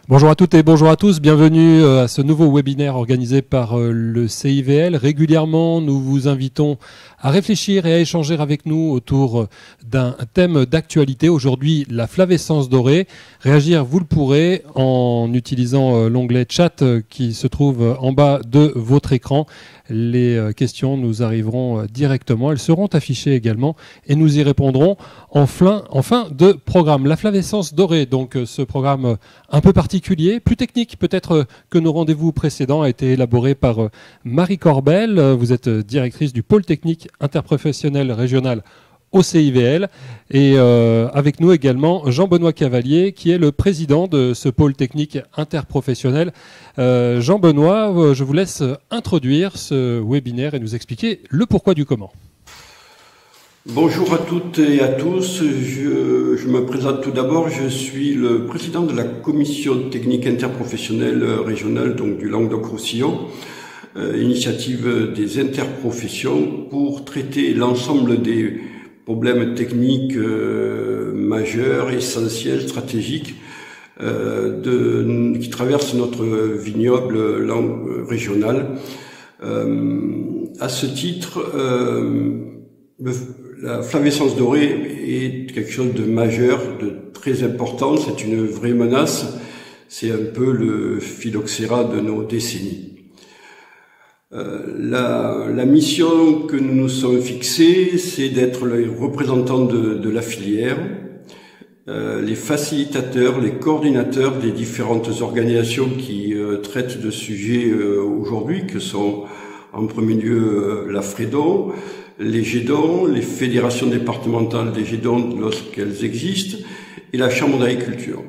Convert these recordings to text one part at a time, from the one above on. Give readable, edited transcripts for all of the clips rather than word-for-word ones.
Bonjour à toutes et bonjour à tous, bienvenue à ce nouveau webinaire organisé par le CIVL. Régulièrement, nous vous invitons à réfléchir et à échanger avec nous autour d'un thème d'actualité. Aujourd'hui, la flavescence dorée. Réagir, vous le pourrez en utilisant l'onglet chat qui se trouve en bas de votre écran. Les questions nous arriveront directement, elles seront affichées également et nous y répondrons en fin de programme. La flavescence dorée, donc ce programme un peu particulier, plus technique peut-être que nos rendez-vous précédents, a été élaboré par Marie Corbel. Vous êtes directrice du pôle technique interprofessionnel régional au CIVL et avec nous également Jean-Benoît Cavalier qui est le président de ce pôle technique interprofessionnel. Jean-Benoît, je vous laisse introduire ce webinaire et nous expliquer le pourquoi du comment. Bonjour à toutes et à tous, je me présente tout d'abord, je suis le président de la commission technique interprofessionnelle régionale donc du Languedoc-Roussillon, initiative des interprofessions pour traiter l'ensemble des problèmes techniques majeurs, essentiels, stratégiques qui traversent notre vignoble langue régionale. À ce titre, la flavescence dorée est quelque chose de majeur, de très important, c'est une vraie menace, c'est un peu le phylloxéra de nos décennies. La mission que nous nous sommes fixés, c'est d'être les représentants de la filière, les facilitateurs, les coordinateurs des différentes organisations qui traitent de sujets aujourd'hui, que sont en premier lieu la FREDON, les GEDON, les fédérations départementales des GEDON lorsqu'elles existent, et la Chambre d'agriculture.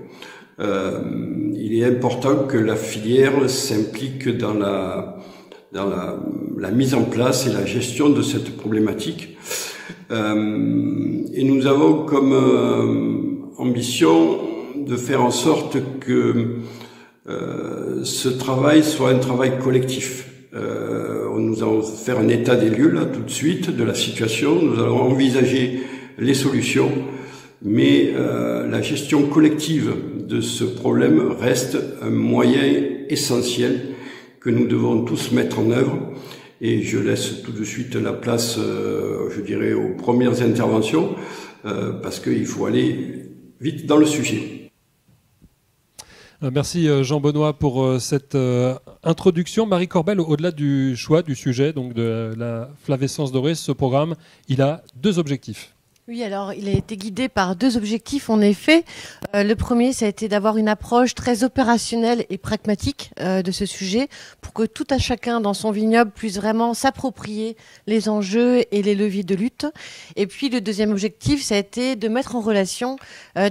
Il est important que la filière s'implique dans la mise en place et la gestion de cette problématique. Et nous avons comme ambition de faire en sorte que ce travail soit un travail collectif. Nous allons faire un état des lieux là tout de suite de la situation, nous allons envisager les solutions, mais la gestion collective de ce problème reste un moyen essentiel que nous devons tous mettre en œuvre. Et je laisse tout de suite la place, je dirais, aux premières interventions, parce qu'il faut aller vite dans le sujet. Merci Jean-Benoît pour cette introduction. Marie Corbel, au-delà du choix du sujet, donc de la flavescence dorée, ce programme, il a deux objectifs. Oui, alors il a été guidé par deux objectifs en effet. Le premier, ça a été d'avoir une approche très opérationnelle et pragmatique de ce sujet pour que tout à chacun dans son vignoble puisse vraiment s'approprier les enjeux et les leviers de lutte. Et puis le deuxième objectif, ça a été de mettre en relation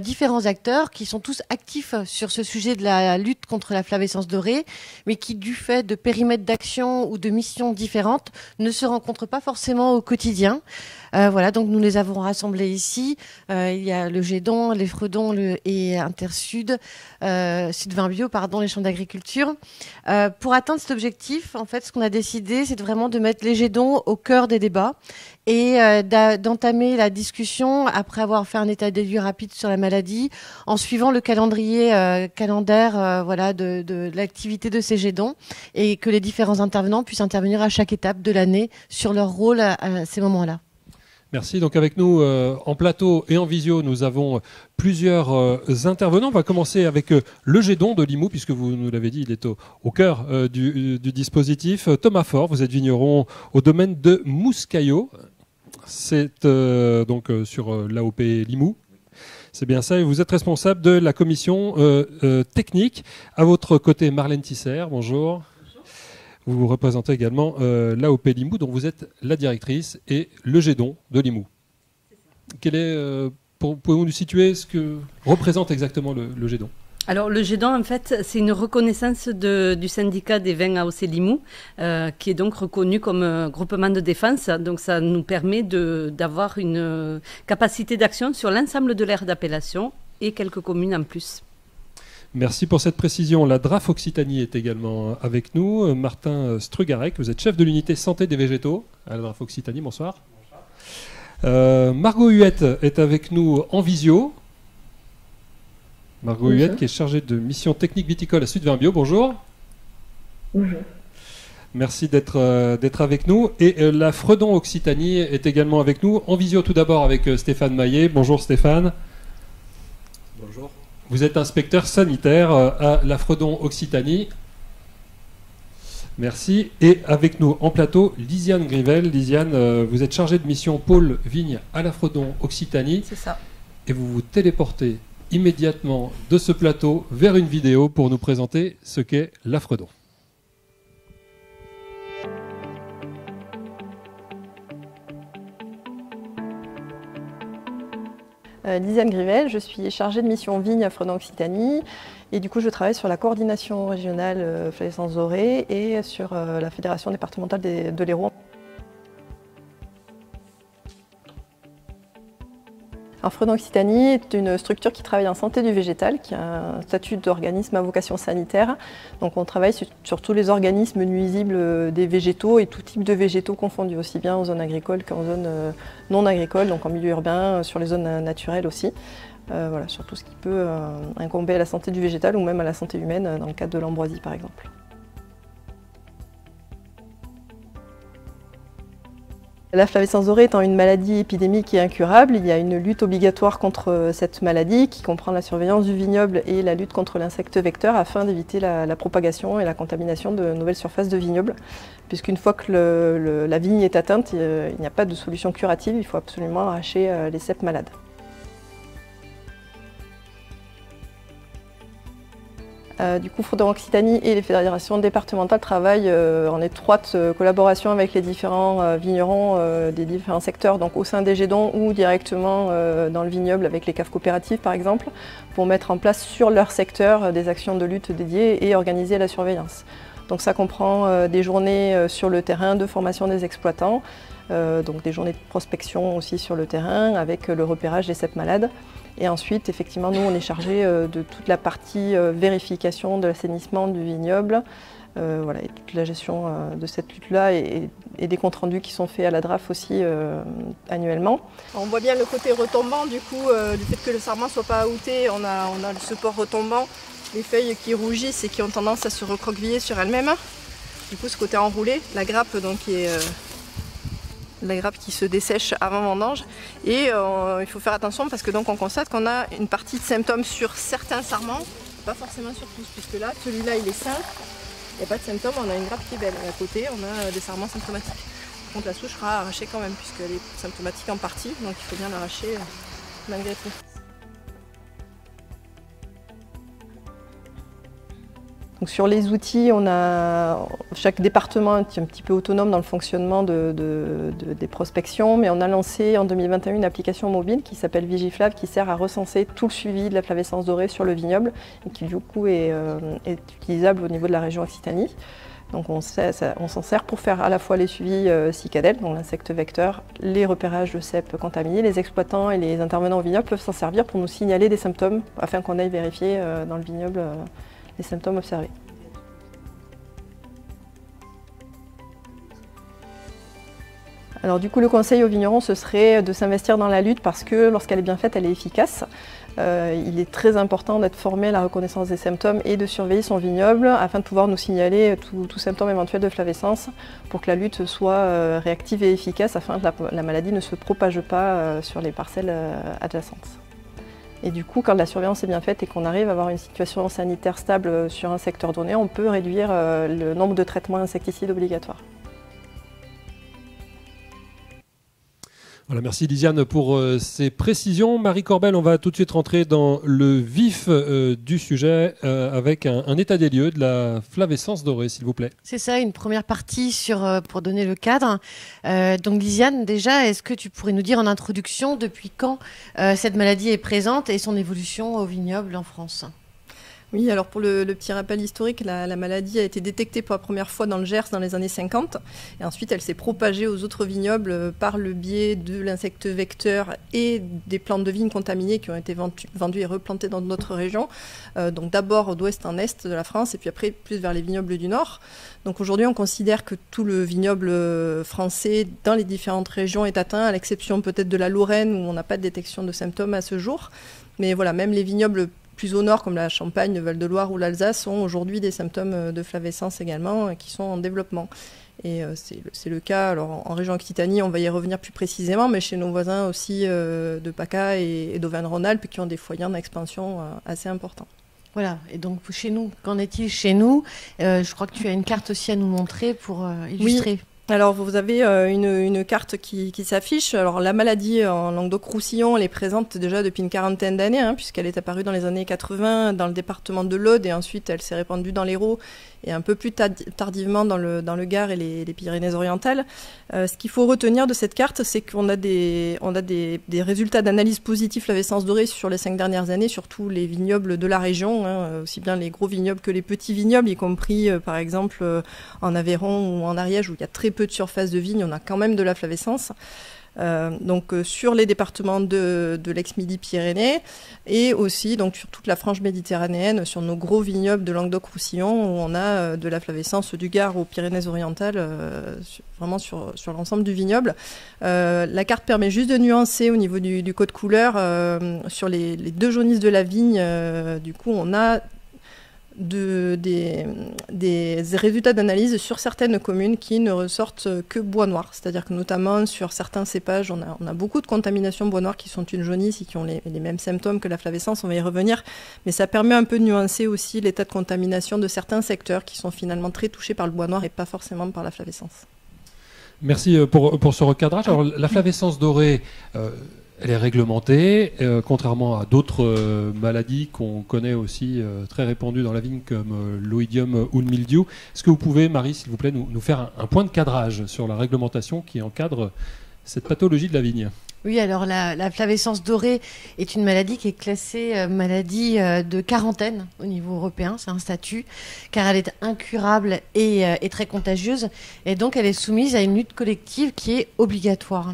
différents acteurs qui sont tous actifs sur ce sujet de la lutte contre la flavescence dorée, mais qui du fait de périmètres d'action ou de missions différentes ne se rencontrent pas forcément au quotidien. Voilà, donc nous les avons rassemblés ici. Il y a le GEDON, les FREDON et Intersud, Sud 20 Bio, pardon, les chambres d'agriculture. Pour atteindre cet objectif, en fait, ce qu'on a décidé, c'est vraiment de mettre les GEDON au cœur des débats et d'entamer la discussion après avoir fait un état des lieux rapide sur la maladie, en suivant le calendrier voilà, de l'activité de ces GEDON, et que les différents intervenants puissent intervenir à chaque étape de l'année sur leur rôle à ces moments-là. Merci. Donc avec nous en plateau et en visio, nous avons plusieurs intervenants. On va commencer avec le GEDON de Limoux, puisque vous nous l'avez dit, il est au cœur du dispositif. Thomas Faure, vous êtes vigneron au domaine de Mouscaillot. C'est donc sur l'AOP Limoux. C'est bien ça. Et vous êtes responsable de la commission technique. À votre côté, Marlène Tisser. Bonjour. Vous représentez également l'AOP Limoux, dont vous êtes la directrice, et le GEDON de Limoux. Pouvez-vous nous situer ce que représente exactement le GEDON ? Alors le GEDON, en fait, c'est une reconnaissance du syndicat des vins AOC Limoux, qui est donc reconnu comme groupement de défense. Donc ça nous permet d'avoir une capacité d'action sur l'ensemble de l'aire d'appellation et quelques communes en plus. Merci pour cette précision. La DRAF Occitanie est également avec nous. Martin Strugarek, vous êtes chef de l'unité santé des végétaux à la DRAF Occitanie. Bonsoir. Margot Huette est avec nous en visio. Margot Huette, qui est chargée de mission technique viticole à Sud-Vin Bio. Bonjour. Bonjour. Merci d'être avec nous. Et la Fredon Occitanie est également avec nous. En visio tout d'abord avec Stéphane Maillet. Bonjour Stéphane. Bonjour. Vous êtes inspecteur sanitaire à la Fredon Occitanie. Merci. Et avec nous en plateau, Lisiane Grivel. Lisiane, vous êtes chargée de mission pôle vigne à la Fredon Occitanie. C'est ça. Et vous vous téléportez immédiatement de ce plateau vers une vidéo pour nous présenter ce qu'est la Fredon. Lisiane Grivel, je suis chargée de mission vigne à Fredon Occitanie et du coup je travaille sur la coordination régionale Flavescence Dorée et sur la fédération départementale de l'Hérault. Alors, Fredon Occitanie est une structure qui travaille en santé du végétal, qui a un statut d'organisme à vocation sanitaire. Donc on travaille sur tous les organismes nuisibles des végétaux et tout type de végétaux confondus, aussi bien en zone agricole qu'en zone non agricole, donc en milieu urbain, sur les zones naturelles aussi. Voilà, sur tout ce qui peut incomber à la santé du végétal ou même à la santé humaine, dans le cadre de l'ambroisie par exemple. La flavescence dorée étant une maladie épidémique et incurable, il y a une lutte obligatoire contre cette maladie qui comprend la surveillance du vignoble et la lutte contre l'insecte vecteur afin d'éviter la propagation et la contamination de nouvelles surfaces de vignoble. Puisqu'une fois que la vigne est atteinte, il n'y a pas de solution curative, il faut absolument arracher les ceps malades. Du coup, Fredon Occitanie et les fédérations départementales travaillent en étroite collaboration avec les différents vignerons des différents secteurs, donc au sein des GEDON ou directement dans le vignoble avec les caves coopératives par exemple, pour mettre en place sur leur secteur des actions de lutte dédiées et organiser la surveillance. Donc ça comprend des journées sur le terrain de formation des exploitants, donc des journées de prospection aussi sur le terrain avec le repérage des ceps malades. Et ensuite, effectivement, nous, on est chargé de toute la partie vérification de l'assainissement du vignoble, voilà, et toute la gestion de cette lutte-là et des comptes rendus qui sont faits à la DRAF aussi annuellement. On voit bien le côté retombant du coup, du fait que le sarment ne soit pas outé, on a le support retombant, les feuilles qui rougissent et qui ont tendance à se recroqueviller sur elles-mêmes. Du coup, ce côté enroulé, la grappe donc qui est... la grappe qui se dessèche avant vendange et il faut faire attention parce que donc on constate qu'on a une partie de symptômes sur certains sarments, pas forcément sur tous, puisque là celui-là il est sain, il n'y a pas de symptômes, on a une grappe qui est belle et à côté on a des sarments symptomatiques. Par contre la souche sera arrachée quand même puisqu'elle est symptomatique en partie, donc il faut bien l'arracher malgré tout. Donc sur les outils, chaque département est un petit peu autonome dans le fonctionnement des prospections, mais on a lancé en 2021 une application mobile qui s'appelle Vigiflav, qui sert à recenser tout le suivi de la flavescence dorée sur le vignoble et qui du coup est utilisable au niveau de la région Occitanie. Donc on s'en sert pour faire à la fois les suivis cicadelles, donc l'insecte vecteur, les repérages de ceps contaminés. Les exploitants et les intervenants au vignoble peuvent s'en servir pour nous signaler des symptômes afin qu'on aille vérifier dans le vignoble les symptômes observés. Alors du coup le conseil aux vignerons ce serait de s'investir dans la lutte parce que lorsqu'elle est bien faite elle est efficace. Il est très important d'être formé à la reconnaissance des symptômes et de surveiller son vignoble afin de pouvoir nous signaler tout symptôme éventuel de flavescence pour que la lutte soit réactive et efficace afin que la maladie ne se propage pas sur les parcelles adjacentes. Et du coup, quand la surveillance est bien faite et qu'on arrive à avoir une situation sanitaire stable sur un secteur donné, on peut réduire le nombre de traitements insecticides obligatoires. Voilà, merci Lisiane pour ces précisions. Marie Corbel, on va tout de suite rentrer dans le vif du sujet avec un état des lieux de la flavescence dorée, s'il vous plaît. C'est ça, une première partie pour donner le cadre. Donc Lisiane, déjà, est-ce que tu pourrais nous dire en introduction depuis quand cette maladie est présente et son évolution au vignoble en France ? Oui, alors pour le petit rappel historique, la maladie a été détectée pour la première fois dans le Gers dans les années 50 et ensuite elle s'est propagée aux autres vignobles par le biais de l'insecte vecteur et des plantes de vigne contaminées qui ont été vendues et replantées dans d'autres régions, donc d'abord d'ouest en est de la France et puis après plus vers les vignobles du nord. Donc aujourd'hui on considère que tout le vignoble français dans les différentes régions est atteint, à l'exception peut-être de la Lorraine où on n'a pas de détection de symptômes à ce jour. Mais voilà, même les vignobles plus au nord, comme la Champagne, le Val-de-Loire ou l'Alsace, ont aujourd'hui des symptômes de flavescence également qui sont en développement. Et c'est le cas, alors en région Occitanie, on va y revenir plus précisément, mais chez nos voisins aussi de PACA et d'Auvergne-Rhône-Alpes qui ont des foyers en expansion assez importants. Voilà, et donc chez nous, qu'en est-il chez nous? Je crois que tu as une carte aussi à nous montrer pour illustrer. Oui. Alors vous avez une carte qui s'affiche. Alors la maladie en Languedoc-Roussillon, elle est présente déjà depuis une quarantaine d'années, puisqu'elle est apparue dans les années 80 dans le département de l'Aude et ensuite elle s'est répandue dans l'Hérault et un peu plus tardivement dans le Gard et les Pyrénées-Orientales. Ce qu'il faut retenir de cette carte, c'est qu'on a des résultats d'analyse positive flavescence dorée sur les 5 dernières années, sur tous les vignobles de la région, aussi bien les gros vignobles que les petits vignobles, y compris par exemple en Aveyron ou en Ariège où il y a très peu de surface de vigne, on a quand même de la flavescence. Donc sur les départements de l'ex-Midi-Pyrénées et aussi donc sur toute la frange méditerranéenne, sur nos gros vignobles de Languedoc-Roussillon où on a de la flavescence du Gard aux Pyrénées-Orientales, vraiment sur l'ensemble du vignoble. La carte permet juste de nuancer au niveau du code couleur sur les deux jaunisses de la vigne. Du coup, on a des résultats d'analyse sur certaines communes qui ne ressortent que bois noir. C'est-à-dire que notamment sur certains cépages, on a beaucoup de contamination bois noir qui sont une jaunisse et qui ont les mêmes symptômes que la flavescence, on va y revenir. Mais ça permet un peu de nuancer aussi l'état de contamination de certains secteurs qui sont finalement très touchés par le bois noir et pas forcément par la flavescence. Merci pour ce recadrage. Alors la flavescence dorée, elle est réglementée, contrairement à d'autres maladies qu'on connaît aussi très répandues dans la vigne comme l'oïdium ou le mildiou. Est-ce que vous pouvez, Marie, s'il vous plaît, nous faire un point de cadrage sur la réglementation qui encadre cette pathologie de la vigne? Oui, alors la flavescence dorée est une maladie qui est classée maladie de quarantaine au niveau européen, c'est un statut, car elle est incurable et très contagieuse, et donc elle est soumise à une lutte collective qui est obligatoire.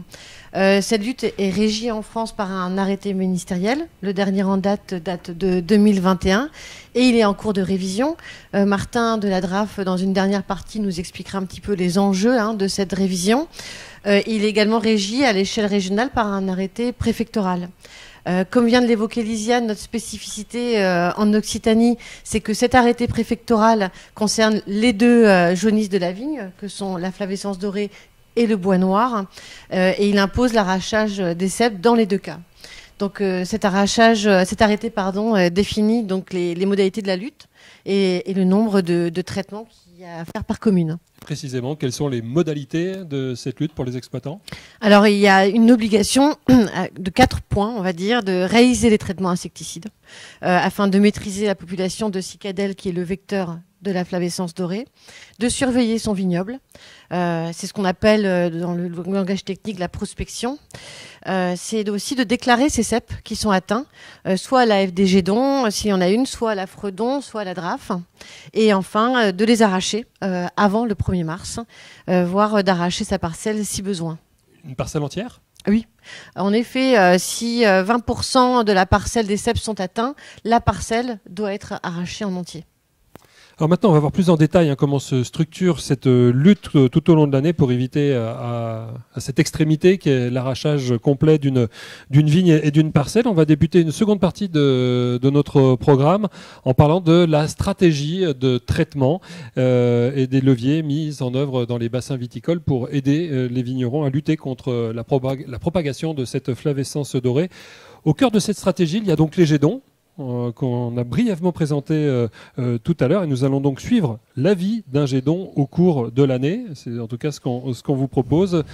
Cette lutte est régie en France par un arrêté ministériel. Le dernier en date de 2021 et il est en cours de révision. Martin de la DRAF, dans une dernière partie, nous expliquera un petit peu les enjeux de cette révision. Il est également régi à l'échelle régionale par un arrêté préfectoral. Comme vient de l'évoquer Lisiane, notre spécificité en Occitanie, c'est que cet arrêté préfectoral concerne les deux jaunisses de la vigne, que sont la flavescence dorée et le bois noir, et il impose l'arrachage des cèpes dans les deux cas. Donc cet arrêté définit donc les modalités de la lutte et le nombre de traitements qu'il y a à faire par commune. Précisément, quelles sont les modalités de cette lutte pour les exploitants? Alors il y a une obligation de 4 points, on va dire, de réaliser les traitements insecticides afin de maîtriser la population de cicadelle qui est le vecteur de la flavescence dorée, de surveiller son vignoble. C'est ce qu'on appelle dans le langage technique la prospection. C'est aussi de déclarer ces cèpes qui sont atteints, soit à la FDG Don, s'il y en a une, soit à la Fredon, soit à la DRAF. Et enfin, de les arracher avant le 1er mars, voire d'arracher sa parcelle si besoin. Une parcelle entière ? Oui. En effet, si 20% de la parcelle des cèpes sont atteints, la parcelle doit être arrachée en entier. Alors maintenant, on va voir plus en détail comment se structure cette lutte tout au long de l'année pour éviter à cette extrémité qui est l'arrachage complet d'une vigne et d'une parcelle. On va débuter une seconde partie de notre programme en parlant de la stratégie de traitement et des leviers mis en œuvre dans les bassins viticoles pour aider les vignerons à lutter contre la propagation de cette flavescence dorée. Au cœur de cette stratégie, il y a donc les jets d'eau qu'on a brièvement présenté tout à l'heure, et nous allons donc suivre la vie d'un jet d'eau au cours de l'année. C'est en tout cas ce qu'on vous propose.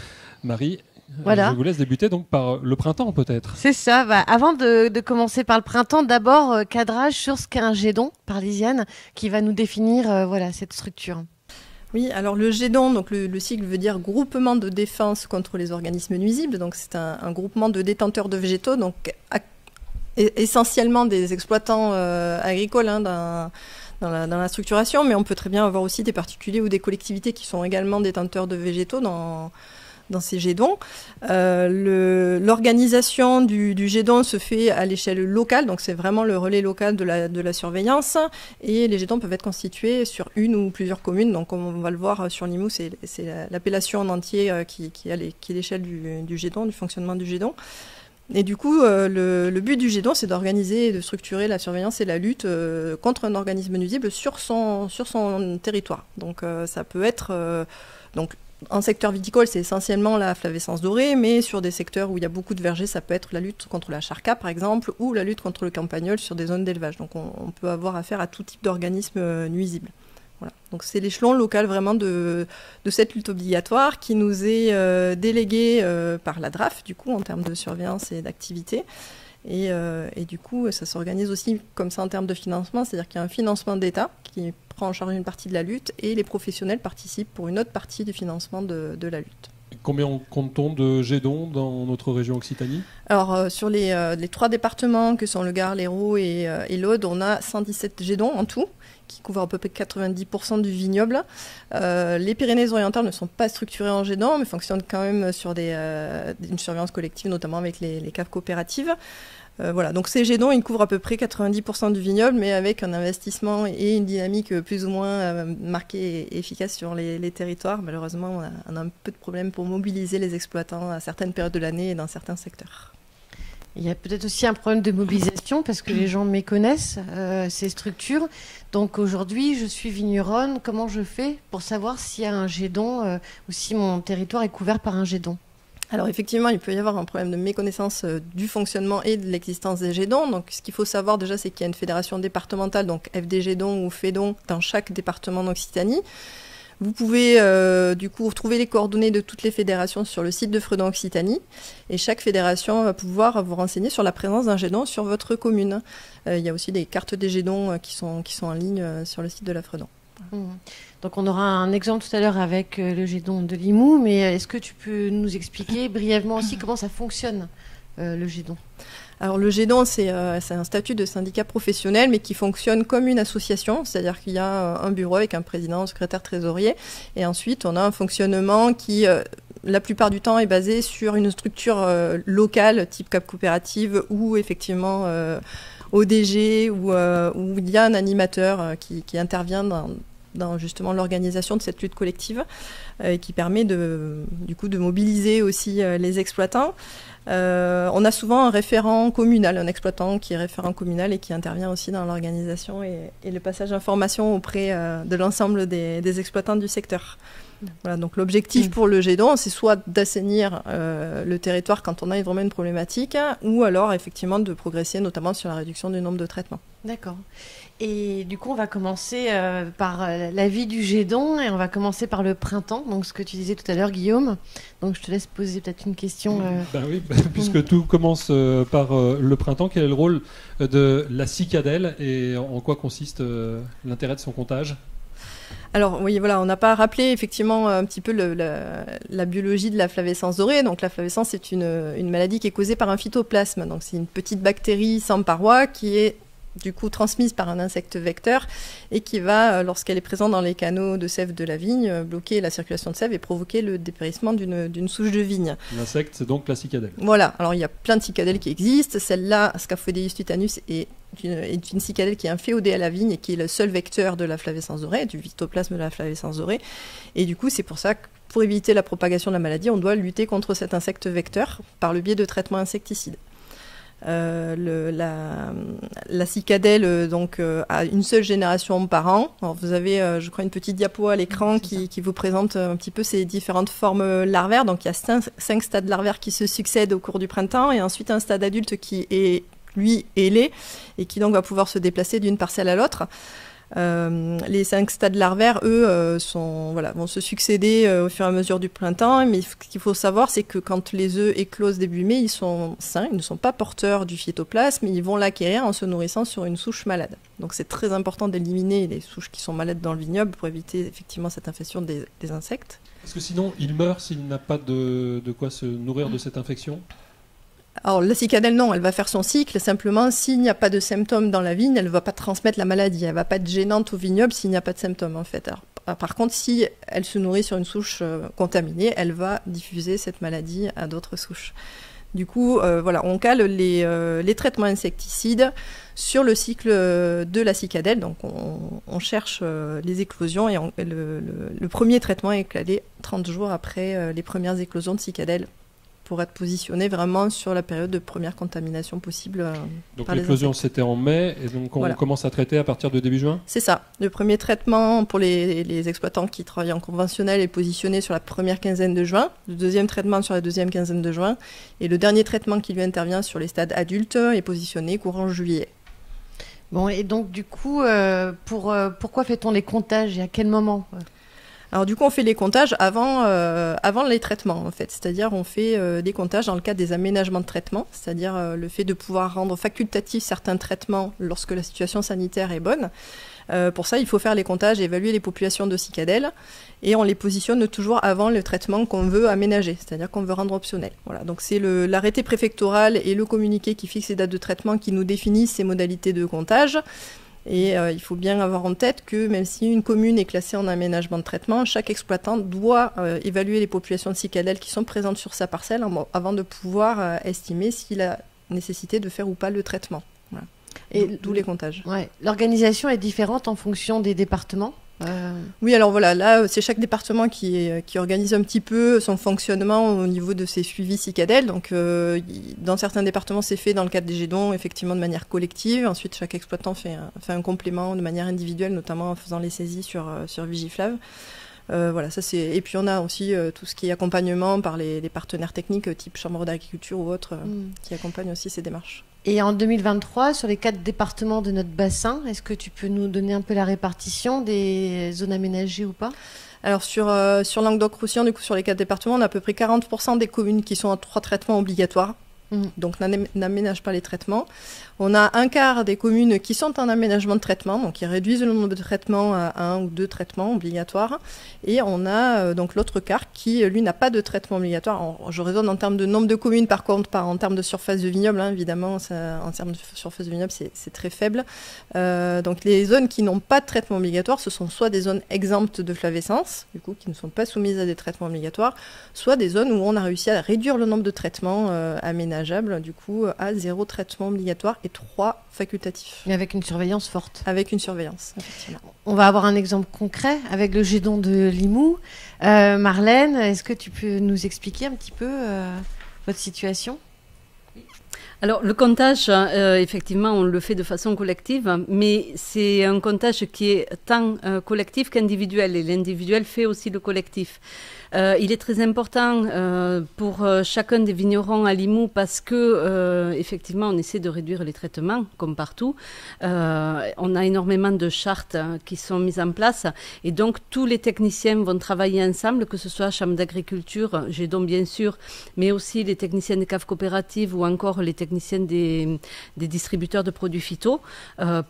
Marie, voilà. Je vous laisse débuter donc par le printemps peut-être. C'est ça. Avant de commencer par le printemps, d'abord cadrage sur ce qu'est un jet d'eau par Lisiane qui va nous définir cette structure. Oui, alors le GEDON, donc le sigle veut dire groupement de défense contre les organismes nuisibles. Donc c'est un groupement de détenteurs de végétaux, donc essentiellement des exploitants agricoles dans la structuration, mais on peut très bien avoir aussi des particuliers ou des collectivités qui sont également détenteurs de végétaux dans ces GEDON. L'organisation du GEDON se fait à l'échelle locale, donc c'est vraiment le relais local de la surveillance, et les GEDON peuvent être constitués sur une ou plusieurs communes, donc comme on va le voir sur Limoux, c'est l'appellation en entier qui est l'échelle du GEDON, du fonctionnement du GEDON. Et du coup, le but du GEDON, c'est d'organiser et de structurer la surveillance et la lutte contre un organisme nuisible sur son territoire. Donc ça peut être... donc, en secteur viticole, c'est essentiellement la flavescence dorée, mais sur des secteurs où il y a beaucoup de vergers, ça peut être la lutte contre la charca, par exemple, ou la lutte contre le campagnol sur des zones d'élevage. Donc on peut avoir affaire à tout type d'organismes nuisibles. Voilà. Donc c'est l'échelon local vraiment de cette lutte obligatoire qui nous est délégué par la DRAF, du coup, en termes de surveillance et d'activité. Et du coup, ça s'organise aussi comme ça en termes de financement, c'est-à-dire qu'il y a un financement d'État qui prend en charge une partie de la lutte et les professionnels participent pour une autre partie du financement de la lutte. Combien compte-t-on de GEDON dans notre région Occitanie? Alors, sur les 3 départements que sont le Gard, l'Hérault et l'Aude, on a 117 GEDON en tout, qui couvrent à peu près 90% du vignoble. Les Pyrénées-Orientales ne sont pas structurées en GEDON, mais fonctionnent quand même sur une surveillance collective, notamment avec les caves coopératives. Voilà, donc ces GEDON, ils couvrent à peu près 90% du vignoble, mais avec un investissement et une dynamique plus ou moins marquée et efficace sur les territoires. Malheureusement, on a un peu de problème pour mobiliser les exploitants à certaines périodes de l'année et dans certains secteurs. Il y a peut-être aussi un problème de mobilisation parce que les gens méconnaissent ces structures. Donc aujourd'hui, je suis vigneronne. Comment je fais pour savoir s'il y a un GEDON ou si mon territoire est couvert par un GEDON? Alors effectivement, il peut y avoir un problème de méconnaissance du fonctionnement et de l'existence des GEDON. Donc ce qu'il faut savoir déjà, c'est qu'il y a une fédération départementale, donc FDGEDON ou FEDON, dans chaque département d'Occitanie. Vous pouvez du coup retrouver les coordonnées de toutes les fédérations sur le site de Fredon Occitanie. Et chaque fédération va pouvoir vous renseigner sur la présence d'un GEDON sur votre commune. Il y a aussi des cartes des GEDON qui sont en ligne sur le site de la Fredon. Donc on aura un exemple tout à l'heure avec le GEDON de Limoux, mais est-ce que tu peux nous expliquer brièvement aussi comment ça fonctionne, le GEDON? Alors le GEDON, c'est un statut de syndicat professionnel, mais qui fonctionne comme une association, c'est-à-dire qu'il y a un bureau avec un président, un secrétaire, trésorier, et ensuite on a un fonctionnement qui, la plupart du temps, est basé sur une structure locale, type CAP coopérative, ou effectivement ODG, où il y a un animateur qui intervient dans justement l'organisation de cette lutte collective et qui permet du coup de mobiliser aussi les exploitants. On a souvent un référent communal, un exploitant qui est référent communal et qui intervient aussi dans l'organisation et le passage d'informations auprès de l'ensemble des exploitants du secteur. Voilà, donc l'objectif pour le GEDON, c'est soit d'assainir le territoire quand on a vraiment une problématique, ou alors effectivement de progresser notamment sur la réduction du nombre de traitements. D'accord. Et du coup, on va commencer par la vie du GEDON et on va commencer par le printemps, donc ce que tu disais tout à l'heure, Guillaume. Donc je te laisse poser peut-être une question. Ben oui, puisque tout commence par le printemps, quel est le rôle de la cicadelle et en quoi consiste l'intérêt de son comptage? Alors oui, voilà, on n'a pas rappelé effectivement un petit peu la biologie de la flavescence dorée. Donc la flavescence, c'est une maladie qui est causée par un phytoplasme. Donc c'est une petite bactérie sans paroi qui est du coup transmise par un insecte vecteur et qui va, lorsqu'elle est présente dans les canaux de sève de la vigne, bloquer la circulation de sève et provoquer le dépérissement d'une souche de vigne. L'insecte, c'est donc la cicadelle. Voilà, alors il y a plein de cicadelles qui existent. Celle-là, Scaphoideus tutanus, est une cicadelle qui est inféodée à la vigne et qui est le seul vecteur de la flavescence dorée, du phytoplasme de la flavescence dorée. Et du coup, c'est pour ça que pour éviter la propagation de la maladie, on doit lutter contre cet insecte vecteur par le biais de traitements insecticides. La cicadelle donc a une seule génération par an. Alors, vous avez, je crois, une petite diapo à l'écran qui vous présente un petit peu ces différentes formes larvaires. Donc il y a 5 stades larvaires qui se succèdent au cours du printemps et ensuite un stade adulte qui est lui ailé et qui donc va pouvoir se déplacer d'une parcelle à l'autre. Les 5 stades larvaires, eux, vont se succéder au fur et à mesure du printemps. Mais ce qu'il faut savoir, c'est que quand les œufs éclosent début mai, ils sont sains, ils ne sont pas porteurs du phytoplasme, ils vont l'acquérir en se nourrissant sur une souche malade. Donc c'est très important d'éliminer les souches qui sont malades dans le vignoble pour éviter effectivement cette infection des insectes. Parce que sinon, il meurt s'il n'a pas de quoi se nourrir de cette infection? Alors la cicadelle, non, elle va faire son cycle. Simplement, s'il n'y a pas de symptômes dans la vigne, elle ne va pas transmettre la maladie. Elle ne va pas être gênante au vignoble s'il n'y a pas de symptômes, en fait. Alors, par contre, si elle se nourrit sur une souche contaminée, elle va diffuser cette maladie à d'autres souches. Du coup, on cale les traitements insecticides sur le cycle de la cicadelle. Donc, on cherche les éclosions et le premier traitement est calé 30 jours après les premières éclosions de cicadelle pour être positionné vraiment sur la période de première contamination possible. Donc l'éclosion c'était en mai et donc on commence à traiter à partir de début juin ? C'est ça. Le premier traitement pour les exploitants qui travaillent en conventionnel est positionné sur la première quinzaine de juin, le deuxième traitement sur la deuxième quinzaine de juin et le dernier traitement qui lui intervient sur les stades adultes est positionné courant juillet. Bon, et donc du coup, pourquoi fait-on les comptages et à quel moment ? Alors du coup, on fait les comptages avant les traitements, en fait. C'est-à-dire, on fait des comptages dans le cadre des aménagements de traitement, c'est-à-dire le fait de pouvoir rendre facultatifs certains traitements lorsque la situation sanitaire est bonne. Pour ça, il faut faire les comptages et évaluer les populations de cicadelles. Et on les positionne toujours avant le traitement qu'on veut aménager, c'est-à-dire qu'on veut rendre optionnel. Voilà, donc c'est l'arrêté préfectoral et le communiqué qui fixe les dates de traitement qui nous définissent ces modalités de comptage. Et il faut bien avoir en tête que même si une commune est classée en aménagement de traitement, chaque exploitant doit évaluer les populations de cicadelles qui sont présentes sur sa parcelle avant de pouvoir estimer s'il a nécessité de faire ou pas le traitement. Voilà. Et d'où les comptages. Ouais. L'organisation est différente en fonction des départements ? Oui, alors voilà, là, c'est chaque département qui organise un petit peu son fonctionnement au niveau de ses suivis cicadelles. Donc, dans certains départements, c'est fait dans le cadre des GEDON, effectivement, de manière collective. Ensuite, chaque exploitant fait un complément de manière individuelle, notamment en faisant les saisies sur Vigiflave. Voilà, ça c'est. Et puis on a aussi tout ce qui est accompagnement par les partenaires techniques, type Chambre d'agriculture ou autres, qui accompagnent aussi ces démarches. Et en 2023, sur les 4 départements de notre bassin, est-ce que tu peux nous donner un peu la répartition des zones aménagées ou pas ? Alors sur Languedoc-Roussillon, du coup sur les 4 départements, on a à peu près 40% des communes qui sont en 3 traitements obligatoires. Donc n'aménagent pas les traitements. On a un quart des communes qui sont en aménagement de traitement, donc qui réduisent le nombre de traitements à 1 ou 2 traitements obligatoires. Et on a donc l'autre quart qui, lui, n'a pas de traitement obligatoire. Alors, je raisonne en termes de nombre de communes, par contre, pas en termes de surface de vignoble. Évidemment, en termes de surface de vignoble, c'est très faible. Donc les zones qui n'ont pas de traitement obligatoire, ce sont soit des zones exemptes de flavescence, du coup, qui ne sont pas soumises à des traitements obligatoires, soit des zones où on a réussi à réduire le nombre de traitements aménageables, du coup, à 0 traitement obligatoire et 3 facultatifs. Mais avec une surveillance forte. Avec une surveillance, effectivement. On va avoir un exemple concret avec le GEDON de Limoux. Marlène, est-ce que tu peux nous expliquer un petit peu votre situation ? Alors, le comptage, effectivement, on le fait de façon collective, mais c'est un comptage qui est tant collectif qu'individuel, et l'individuel fait aussi le collectif. Il est très important pour chacun des vignerons à Limoux parce que, effectivement, on essaie de réduire les traitements, comme partout. On a énormément de chartes qui sont mises en place, et donc tous les techniciens vont travailler ensemble, que ce soit Chambre d'agriculture, GEDON bien sûr, mais aussi les techniciens des caves coopératives ou encore les techniciens des distributeurs de produits phyto,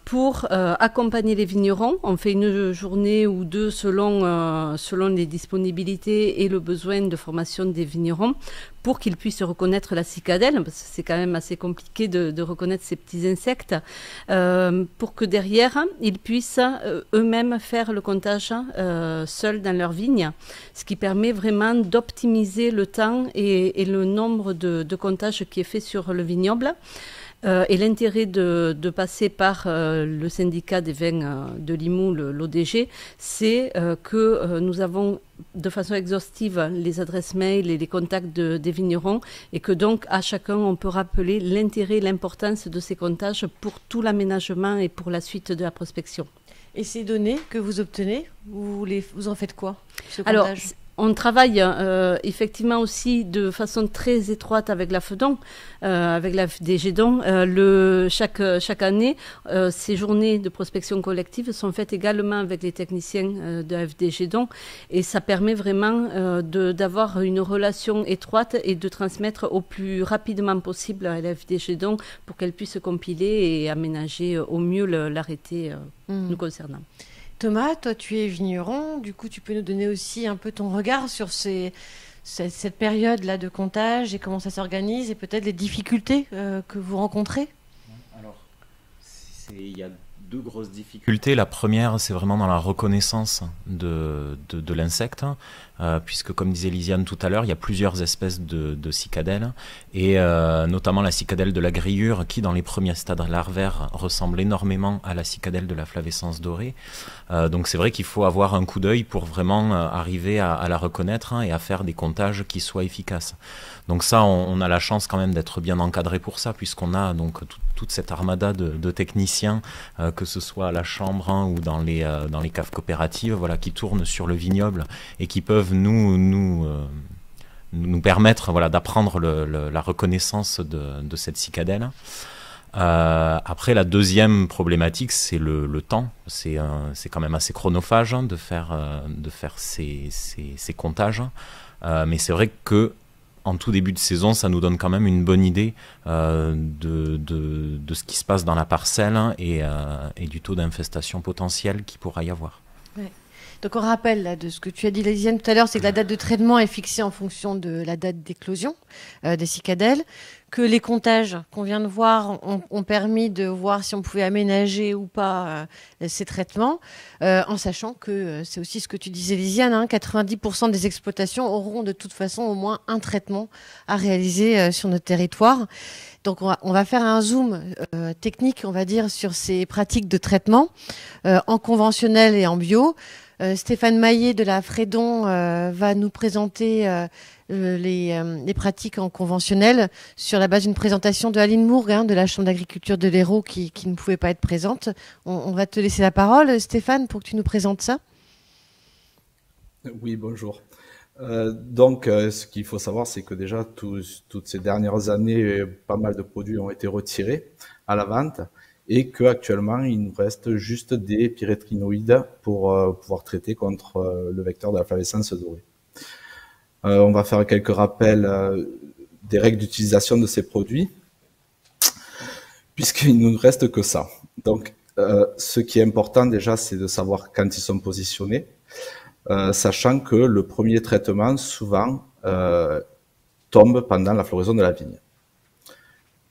pour accompagner les vignerons. On fait une journée ou deux selon les disponibilités et le besoin de formation des vignerons pour qu'ils puissent reconnaître la cicadelle, parce que c'est quand même assez compliqué de reconnaître ces petits insectes, pour que derrière, ils puissent eux-mêmes faire le comptage seuls dans leur vigne, ce qui permet vraiment d'optimiser le temps et le nombre de comptages qui est fait sur le vignoble. Et l'intérêt de passer par le syndicat des vins de Limoux, l'ODG, c'est que nous avons de façon exhaustive les adresses mail et les contacts des vignerons, et que donc à chacun on peut rappeler l'intérêt et l'importance de ces comptages pour tout l'aménagement et pour la suite de la prospection. Et ces données que vous obtenez, vous en faites quoi, ce Alors, comptage ? On travaille effectivement aussi de façon très étroite avec la FEDON, avec la FDGEDON. Chaque année, ces journées de prospection collective sont faites également avec les techniciens de la FDGEDON, et ça permet vraiment d'avoir une relation étroite et de transmettre au plus rapidement possible à la FDGEDON pour qu'elle puisse compiler et aménager au mieux l'arrêté nous concernant. Thomas, toi tu es vigneron, du coup tu peux nous donner aussi un peu ton regard sur cette période-là de comptage et comment ça s'organise et peut-être les difficultés que vous rencontrez. Alors, il y a 2 grosses difficultés. La première, c'est vraiment dans la reconnaissance de l'insecte. puisque comme disait Lisiane tout à l'heure, il y a plusieurs espèces de cicadelles, et notamment la cicadelle de la grillure qui dans les premiers stades larvaires ressemble énormément à la cicadelle de la flavescence dorée. Donc c'est vrai qu'il faut avoir un coup d'œil pour vraiment arriver à la reconnaître, hein, et à faire des comptages qui soient efficaces. Donc ça, on a la chance quand même d'être bien encadré pour ça, puisqu'on a donc toute cette armada de techniciens, que ce soit à la chambre, hein, ou dans les caves coopératives, voilà, qui tournent sur le vignoble et qui peuvent nous permettre, voilà, d'apprendre la reconnaissance de cette cicadelle. Après, la deuxième problématique, c'est le temps. C'est quand même assez chronophage, hein, de faire ces comptages. Mais c'est vrai que en tout début de saison, ça nous donne quand même une bonne idée de ce qui se passe dans la parcelle, hein, et du taux d'infestation potentiel qu'il pourra y avoir. Ouais. Donc on rappelle là, de ce que tu as dit, Lisiane, tout à l'heure, c'est que la date de traitement est fixée en fonction de la date d'éclosion des cicadelles, que les comptages qu'on vient de voir ont permis de voir si on pouvait aménager ou pas ces traitements, en sachant que c'est aussi ce que tu disais, Lisiane, hein, 90% des exploitations auront de toute façon au moins un traitement à réaliser sur notre territoire. Donc on va faire un zoom technique, on va dire, sur ces pratiques de traitement en conventionnel et en bio. Stéphane Maillet de la Frédon va nous présenter les pratiques en conventionnel sur la base d'une présentation de Aline Mourgue, hein, de la Chambre d'agriculture de l'Hérault, qui ne pouvait pas être présente. On va te laisser la parole, Stéphane, pour que tu nous présentes ça. Oui, bonjour. Ce qu'il faut savoir, c'est que déjà, toutes ces dernières années, pas mal de produits ont été retirés à la vente, et qu'actuellement, il nous reste juste des pyrétrinoïdes pour pouvoir traiter contre le vecteur de la flavescence dorée. On va faire quelques rappels des règles d'utilisation de ces produits, puisqu'il ne nous reste que ça. Donc, ce qui est important déjà, c'est de savoir quand ils sont positionnés, sachant que le premier traitement, souvent, tombe pendant la floraison de la vigne.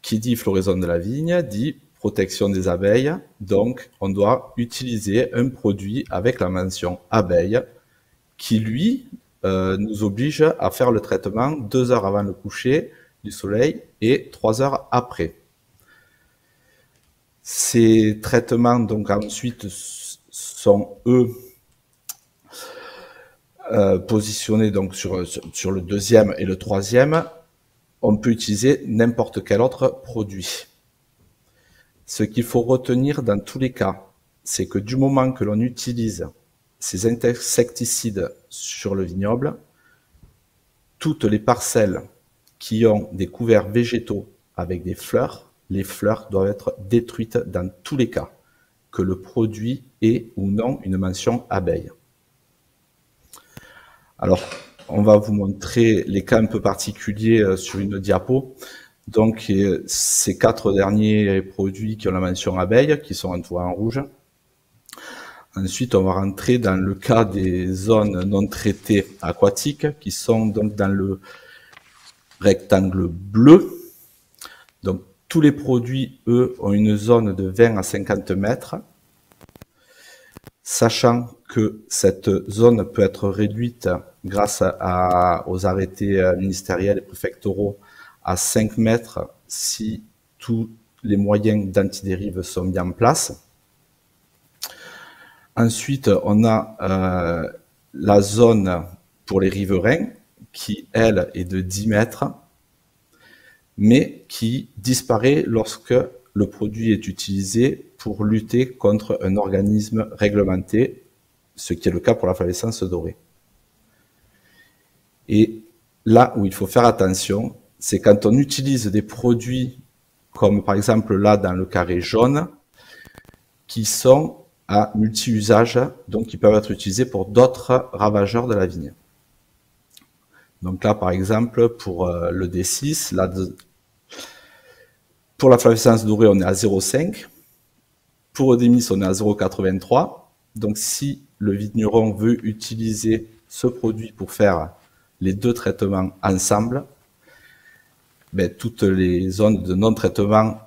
Qui dit floraison de la vigne, dit protection des abeilles, donc on doit utiliser un produit avec la mention abeille qui, lui, nous oblige à faire le traitement 2 heures avant le coucher du soleil et 3 heures après. Ces traitements, donc ensuite, sont, eux, positionnés donc, sur le deuxième et le troisième. On peut utiliser n'importe quel autre produit. Ce qu'il faut retenir dans tous les cas, c'est que du moment que l'on utilise ces insecticides sur le vignoble, toutes les parcelles qui ont des couverts végétaux avec des fleurs, les fleurs doivent être détruites dans tous les cas, que le produit ait ou non une mention abeille. Alors, on va vous montrer les cas un peu particuliers sur une diapo. Donc, ces 4 derniers produits qui ont la mention abeille, qui sont entourés en rouge. Ensuite, on va rentrer dans le cas des zones non traitées aquatiques, qui sont donc dans le rectangle bleu. Donc, tous les produits, eux, ont une zone de 20 à 50 mètres, sachant que cette zone peut être réduite grâce aux arrêtés ministériels et préfectoraux à 5 mètres si tous les moyens d'antidérive sont mis en place. Ensuite, on a la zone pour les riverains qui, elle, est de 10 mètres, mais qui disparaît lorsque le produit est utilisé pour lutter contre un organisme réglementé, ce qui est le cas pour la flavescence dorée. Et là où il faut faire attention, c'est quand on utilise des produits, comme par exemple là dans le carré jaune, qui sont à multi-usage, donc qui peuvent être utilisés pour d'autres ravageurs de la vigne. Donc là, par exemple, pour le D6, là, pour la flavescence dorée, on est à 0,5. Pour le Démis, on est à 0,83. Donc si le vigneron veut utiliser ce produit pour faire les 2 traitements ensemble, toutes les zones de non-traitement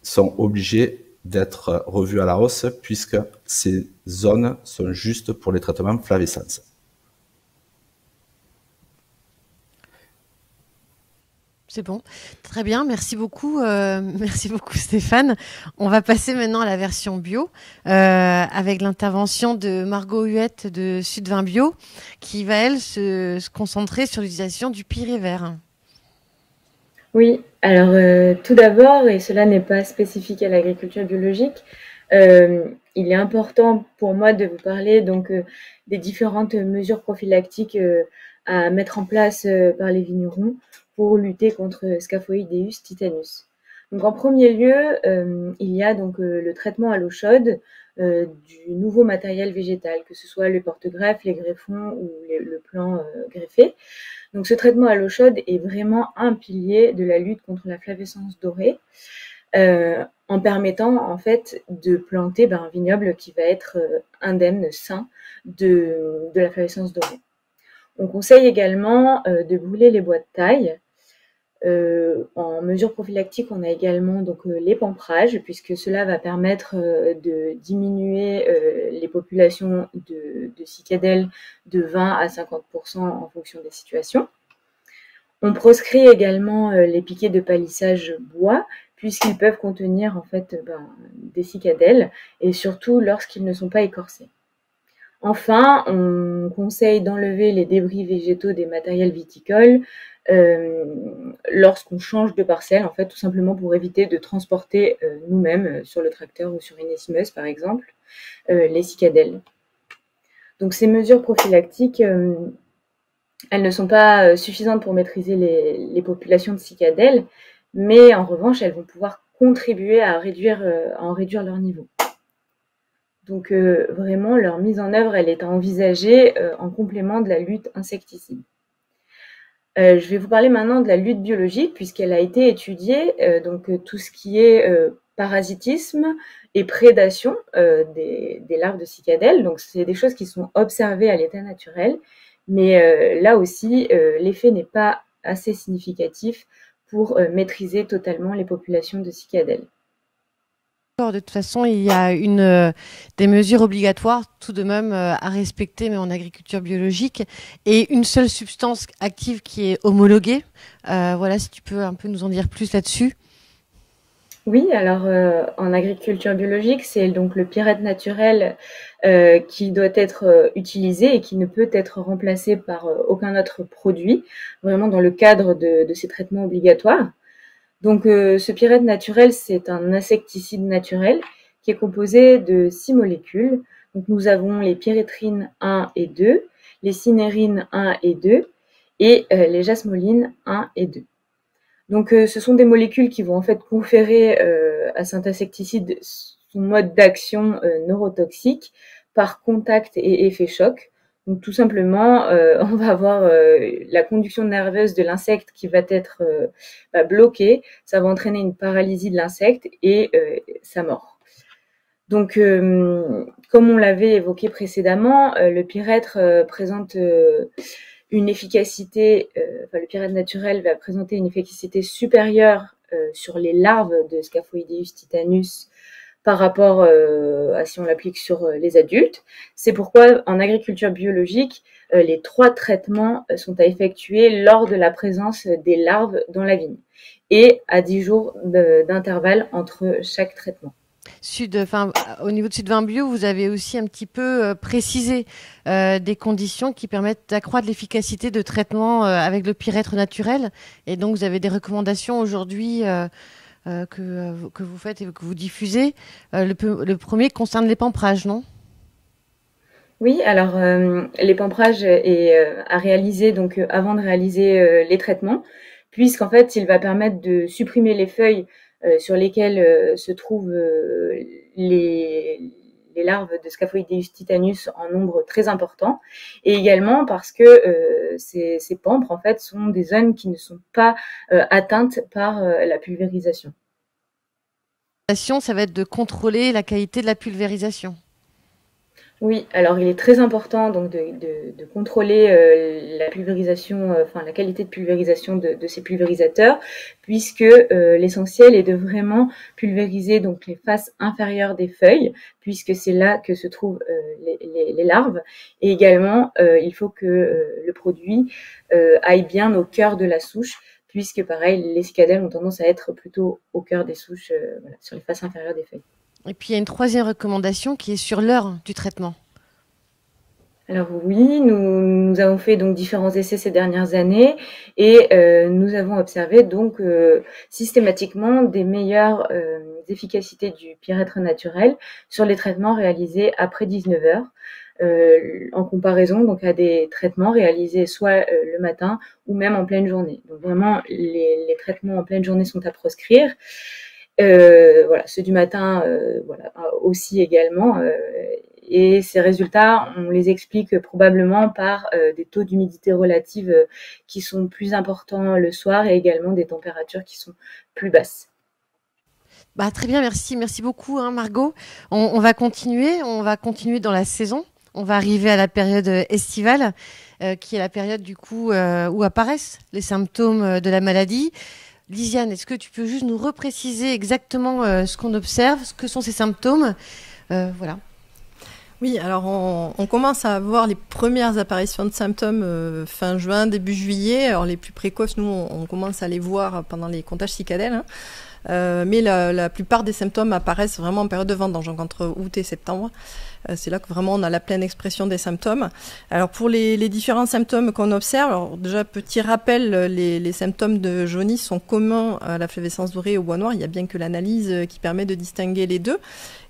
sont obligées d'être revues à la hausse, puisque ces zones sont juste pour les traitements flavescence. C'est bon. Très bien. Merci beaucoup. Merci beaucoup, Stéphane. On va passer maintenant à la version bio avec l'intervention de Margot Huette de Sud-Vin Bio qui va, elle, se concentrer sur l'utilisation du Pirée vert. Oui, alors tout d'abord, et cela n'est pas spécifique à l'agriculture biologique, il est important pour moi de vous parler donc des différentes mesures prophylactiques à mettre en place par les vignerons pour lutter contre Scaphoideus titanus. Donc en premier lieu, il y a donc le traitement à l'eau chaude du nouveau matériel végétal, que ce soit le porte-greffe, les greffons ou le plan greffé. Donc ce traitement à l'eau chaude est vraiment un pilier de la lutte contre la flavescence dorée, en permettant en fait de planter un vignoble qui va être indemne, sain de la flavescence dorée. On conseille également de brûler les bois de taille. En mesure prophylactique, on a également donc l'épamprage, puisque cela va permettre de diminuer les populations de cicadelles de 20 à 50% en fonction des situations. On proscrit également les piquets de palissage bois, puisqu'ils peuvent contenir en fait des cicadelles, et surtout lorsqu'ils ne sont pas écorcés. Enfin, on conseille d'enlever les débris végétaux des matériels viticoles lorsqu'on change de parcelle, en fait, tout simplement pour éviter de transporter nous-mêmes sur le tracteur ou sur une essimeuse, par exemple, les cicadelles. Donc ces mesures prophylactiques, elles ne sont pas suffisantes pour maîtriser les populations de cicadelles, mais en revanche, elles vont pouvoir contribuer à en réduire leur niveau. Donc vraiment, leur mise en œuvre, elle est à envisager en complément de la lutte insecticide. Je vais vous parler maintenant de la lutte biologique, puisqu'elle a été étudiée, donc tout ce qui est parasitisme et prédation des larves de cicadelles. Donc c'est des choses qui sont observées à l'état naturel, mais là aussi, l'effet n'est pas assez significatif pour maîtriser totalement les populations de cicadelles. De toute façon, il y a des mesures obligatoires tout de même à respecter, mais en agriculture biologique, et une seule substance active qui est homologuée. Voilà, si tu peux un peu nous en dire plus là-dessus. Oui, alors en agriculture biologique, c'est donc le Pirette naturel qui doit être utilisé et qui ne peut être remplacé par aucun autre produit, vraiment dans le cadre de ces traitements obligatoires. Donc ce Pirette naturel, c'est un insecticide naturel qui est composé de 6 molécules. Donc nous avons les pyréthrines 1 et 2, les cinérines 1 et 2 et les jasmolines 1 et 2. Donc ce sont des molécules qui vont en fait conférer à cet insecticide son mode d'action neurotoxique par contact et effet choc. Donc tout simplement, on va avoir la conduction nerveuse de l'insecte qui va être bloquée. Ça va entraîner une paralysie de l'insecte et sa mort. Donc, comme on l'avait évoqué précédemment, le Pirette présente une efficacité, le Pirette naturel va présenter une efficacité supérieure sur les larves de Scaphoideus titanus par rapport à si on l'applique sur les adultes. C'est pourquoi en agriculture biologique, les 3 traitements sont à effectuer lors de la présence des larves dans la vigne et à 10 jours d'intervalle entre chaque traitement. Au niveau de Sud-Vin Bio, vous avez aussi un petit peu précisé des conditions qui permettent d'accroître l'efficacité de traitement avec le Pirette naturel. Et donc, vous avez des recommandations aujourd'hui que vous faites et que vous diffusez. Le premier concerne l'épamprage, non ? Oui, alors l'épamprage est à réaliser donc avant de réaliser les traitements, puisqu'en fait, il va permettre de supprimer les feuilles sur lesquelles se trouvent les larves de Scaphoideus titanus en nombre très important, et également parce que ces pampres en fait sont des zones qui ne sont pas atteintes par la pulvérisation. Ça va être de contrôler la qualité de la pulvérisation. Oui, alors il est très important donc de contrôler la pulvérisation, la qualité de pulvérisation de ces pulvérisateurs, puisque l'essentiel est de vraiment pulvériser donc les faces inférieures des feuilles, puisque c'est là que se trouvent les larves. Et également, il faut que le produit aille bien au cœur de la souche, puisque pareil, les cicadelles ont tendance à être plutôt au cœur des souches, voilà, sur les faces inférieures des feuilles. Et puis il y a une troisième recommandation qui est sur l'heure du traitement. Alors oui, nous avons fait donc différents essais ces dernières années et nous avons observé donc systématiquement des meilleures efficacités du pyrètre naturel sur les traitements réalisés après 19 heures. En comparaison donc à des traitements réalisés soit le matin ou même en pleine journée. Donc vraiment, les traitements en pleine journée sont à proscrire. Voilà, ceux du matin, voilà, aussi également. Et ces résultats, on les explique probablement par des taux d'humidité relative qui sont plus importants le soir et également des températures qui sont plus basses. Bah, très bien, merci beaucoup Margot. On va continuer dans la saison. On va arriver à la période estivale, qui est la période du coup où apparaissent les symptômes de la maladie. Lisiane, est-ce que tu peux juste nous repréciser exactement ce qu'on observe, ce que sont ces symptômes, voilà. Oui, alors on commence à avoir les premières apparitions de symptômes fin juin, début juillet. Alors les plus précoces, nous, on commence à les voir pendant les comptages cicadelles. Mais la plupart des symptômes apparaissent vraiment en période de vendange, donc entre août et septembre. C'est là que vraiment on a la pleine expression des symptômes. Alors pour les différents symptômes qu'on observe, alors déjà petit rappel, les symptômes de jaunisse sont communs à la flavescence dorée et au bois noir. Il y a bien que l'analyse qui permet de distinguer les deux.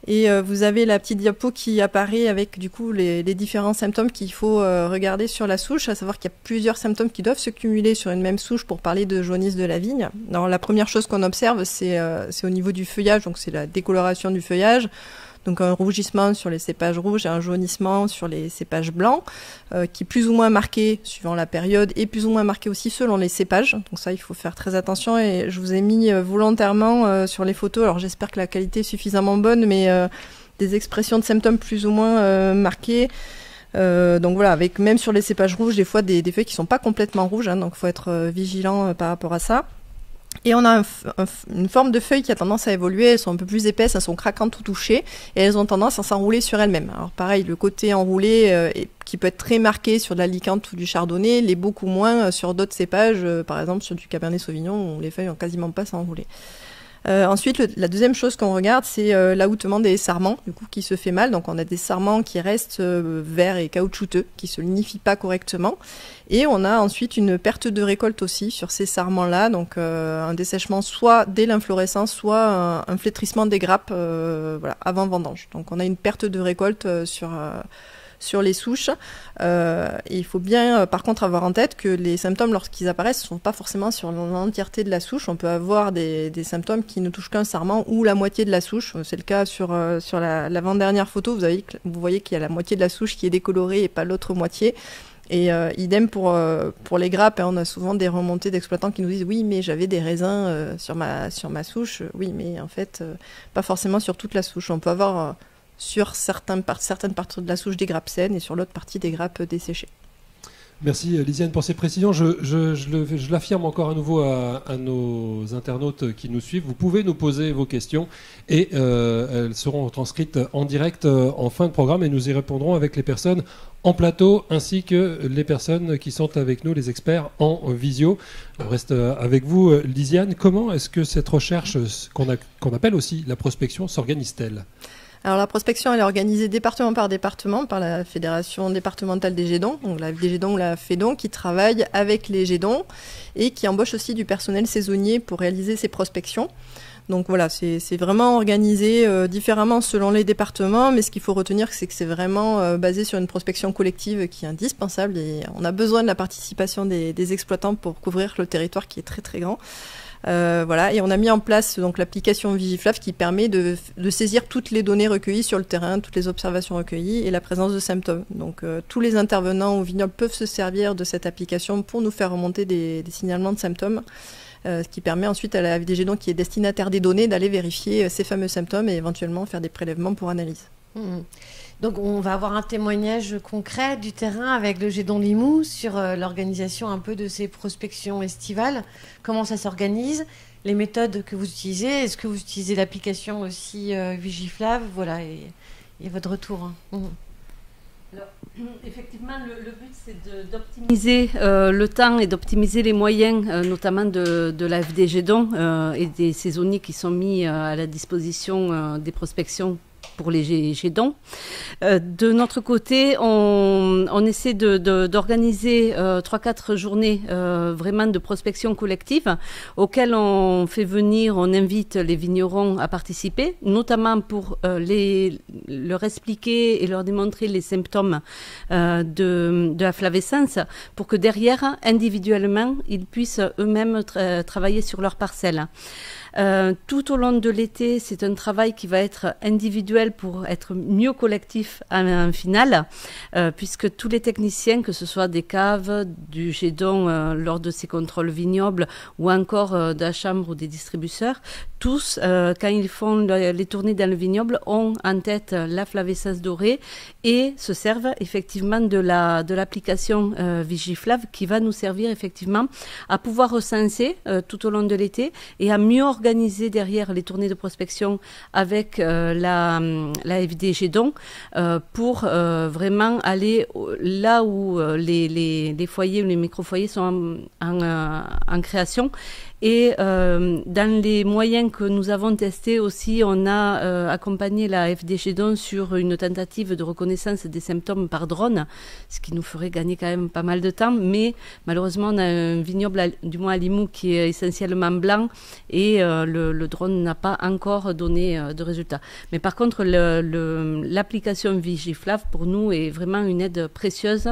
Et vous avez la petite diapo qui apparaît avec du coup les différents symptômes qu'il faut regarder sur la souche, à savoir qu'il y a plusieurs symptômes qui doivent se cumuler sur une même souche pour parler de jaunisse de la vigne. Alors la première chose qu'on observe, c'est au niveau du feuillage, donc c'est la décoloration du feuillage. Donc un rougissement sur les cépages rouges et un jaunissement sur les cépages blancs, qui est plus ou moins marqué suivant la période et plus ou moins marqué aussi selon les cépages. Donc ça, il faut faire très attention et je vous ai mis volontairement sur les photos, alors j'espère que la qualité est suffisamment bonne, mais des expressions de symptômes plus ou moins marquées. Donc voilà, avec même sur les cépages rouges, des fois des feuilles qui sont pas complètement rouges, hein, donc il faut être vigilant par rapport à ça. Et on a une forme de feuille qui a tendance à évoluer, elles sont un peu plus épaisses, elles sont craquantes ou touchées, et elles ont tendance à s'enrouler sur elles-mêmes. Alors pareil, le côté enroulé qui peut être très marqué sur de la licante ou du chardonnay, l'est beaucoup moins sur d'autres cépages, par exemple sur du cabernet sauvignon, où les feuilles n'ont quasiment pas s'enrouler. Ensuite, la deuxième chose qu'on regarde, c'est l'ahoutement des sarments, du coup, qui se fait mal. Donc, on a des sarments qui restent verts et caoutchouteux, qui se lignifient pas correctement. Et on a ensuite une perte de récolte aussi sur ces sarments-là. Donc, un dessèchement soit dès l'inflorescence, soit un flétrissement des grappes voilà, avant vendange. Donc, on a une perte de récolte sur les souches. Et il faut bien, par contre, avoir en tête que les symptômes, lorsqu'ils apparaissent, ne sont pas forcément sur l'entièreté de la souche. On peut avoir des symptômes qui ne touchent qu'un sarment ou la moitié de la souche. C'est le cas sur l'avant-dernière photo. Vous voyez qu'il y a la moitié de la souche qui est décolorée et pas l'autre moitié. Et idem pour les grappes, hein, on a souvent des remontées d'exploitants qui nous disent oui, mais j'avais des raisins sur ma souche. Oui, mais en fait, pas forcément sur toute la souche. On peut avoir sur certaines parties de la souche des grappes saines et sur l'autre partie des grappes desséchées. Merci Lisiane pour ces précisions. Je l'affirme encore à nouveau à nos internautes qui nous suivent. Vous pouvez nous poser vos questions et elles seront transcrites en direct en fin de programme et nous y répondrons avec les personnes en plateau ainsi que les personnes qui sont avec nous, les experts en visio. On reste avec vous Lisiane. Comment est-ce que cette recherche qu'on appelle aussi la prospection s'organise-t-elle ? Alors la prospection, elle est organisée département par la Fédération départementale des Gédons, donc la Gédon ou la Fédon, qui travaille avec les Gédons et qui embauche aussi du personnel saisonnier pour réaliser ces prospections. Donc voilà, c'est vraiment organisé différemment selon les départements, mais ce qu'il faut retenir, c'est que c'est vraiment basé sur une prospection collective qui est indispensable et on a besoin de la participation des exploitants pour couvrir le territoire qui est très très grand. Voilà, et on a mis en place donc l'application Vigiflav qui permet de saisir toutes les données recueillies sur le terrain, toutes les observations recueillies et la présence de symptômes. Donc tous les intervenants au vignoble peuvent se servir de cette application pour nous faire remonter des signalements de symptômes, ce qui permet ensuite à la VDG donc, qui est destinataire des données d'aller vérifier ces fameux symptômes et éventuellement faire des prélèvements pour analyse. Donc on va avoir un témoignage concret du terrain avec le Gédon Limoux sur l'organisation un peu de ces prospections estivales, comment ça s'organise, les méthodes que vous utilisez, est-ce que vous utilisez l'application aussi Vigiflav, voilà, et votre retour. Alors, Effectivement, le but, c'est d'optimiser le temps et d'optimiser les moyens, notamment de la FDG Don et des saisonniers qui sont mis à la disposition des prospections pour les Gédons. De notre côté, on essaie d'organiser 3-4 journées vraiment de prospection collective auxquelles on fait venir, on invite les vignerons à participer, notamment pour leur expliquer et leur démontrer les symptômes de la flavescence pour que derrière, individuellement, ils puissent eux-mêmes travailler sur leur parcelle. Tout au long de l'été, c'est un travail qui va être individuel pour être mieux collectif en finale, puisque tous les techniciens, que ce soit des caves, du Gédon lors de ces contrôles vignobles ou encore de la chambre ou des distributeurs, tous, quand ils font les tournées dans le vignoble, ont en tête la flavescence dorée et se servent effectivement de l'application Vigiflav qui va nous servir effectivement à pouvoir recenser tout au long de l'été et à mieux organiser derrière les tournées de prospection avec la FD Gédon pour vraiment aller là où les foyers ou les micro-foyers sont en création. Et dans les moyens que nous avons testés aussi, on a accompagné la FD Gédon sur une tentative de reconnaissance des symptômes par drone, ce qui nous ferait gagner quand même pas mal de temps. Mais malheureusement, on a un vignoble, du moins à Limoux, qui est essentiellement blanc et le drone n'a pas encore donné de résultats. Mais par contre, l'application Vigiflav, pour nous, est vraiment une aide précieuse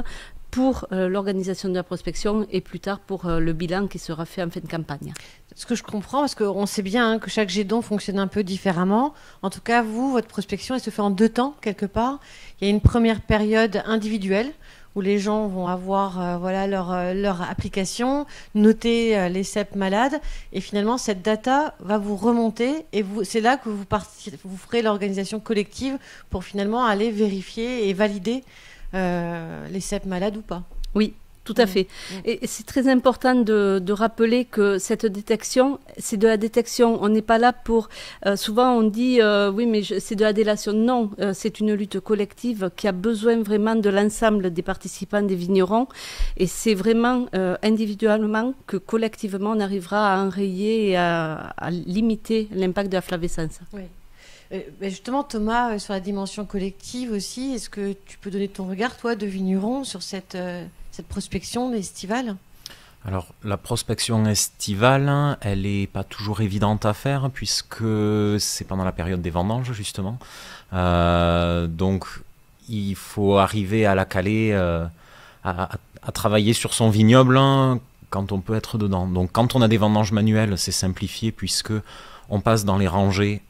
pour l'organisation de la prospection et plus tard pour le bilan qui sera fait en fin de campagne. Ce que je comprends, parce qu'on sait bien que chaque Gédon fonctionne un peu différemment. En tout cas, votre prospection, elle se fait en 2 temps, quelque part. Il y a une première période individuelle où les gens vont avoir leur application, noter les cèpes malades, et finalement, cette data va vous remonter, et c'est là que vous ferez l'organisation collective pour finalement aller vérifier et valider les cèpes malades ou pas. Oui, tout à fait. Et c'est très important de rappeler que cette détection, c'est de la détection. On n'est pas là pour... souvent, on dit, oui, mais c'est de la délation. Non, c'est une lutte collective qui a besoin vraiment de l'ensemble des participants, des vignerons. Et c'est vraiment individuellement que collectivement, on arrivera à enrayer et à limiter l'impact de la flavescence. Oui. Justement, Thomas, sur la dimension collective aussi, est-ce que tu peux donner ton regard, toi, de vigneron, sur cette prospection estivale ? Alors, la prospection estivale, elle n'est pas toujours évidente à faire, puisque c'est pendant la période des vendanges, justement. Donc, il faut arriver à la caler, à travailler sur son vignoble quand on peut être dedans. Donc, quand on a des vendanges manuelles, c'est simplifié, puisque on passe dans les rangées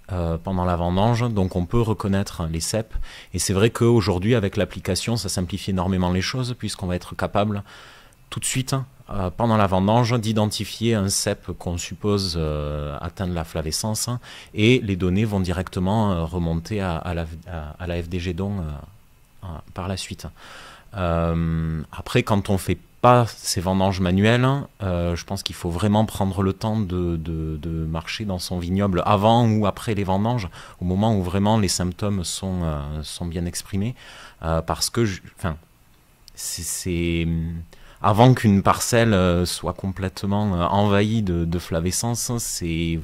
pendant la vendange, donc on peut reconnaître les cèpes. Et c'est vrai qu'aujourd'hui, avec l'application, ça simplifie énormément les choses, puisqu'on va être capable tout de suite, pendant la vendange, d'identifier un cèpe qu'on suppose atteindre la flavescence, et les données vont directement remonter à la FD Gédon par la suite. Après, quand on fait pas ces vendanges manuelles, je pense qu'il faut vraiment prendre le temps de marcher dans son vignoble avant ou après les vendanges, au moment où vraiment les symptômes sont bien exprimés, parce que c'est avant qu'une parcelle soit complètement envahie de flavescence,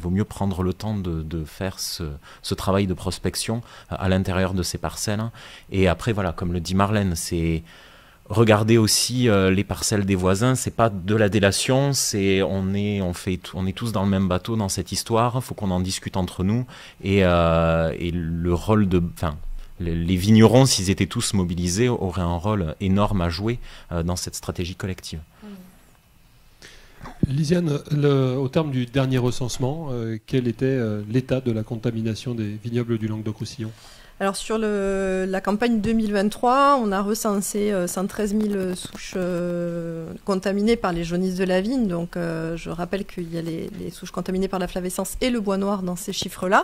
vaut mieux prendre le temps de faire ce travail de prospection à l'intérieur de ces parcelles. Et après, voilà, comme le dit Marlène, c'est regarder aussi les parcelles des voisins. C'est pas de la délation, on est tous dans le même bateau dans cette histoire. Il faut qu'on en discute entre nous, et le rôle les vignerons, s'ils étaient tous mobilisés, auraient un rôle énorme à jouer dans cette stratégie collective. Lisiane, au terme du dernier recensement, quel était l'état de la contamination des vignobles du Languedoc-Roussillon ? Alors sur la campagne 2023, on a recensé 113 000 souches contaminées par les jaunisses de la vigne. Donc je rappelle qu'il y a les souches contaminées par la flavescence et le bois noir dans ces chiffres-là.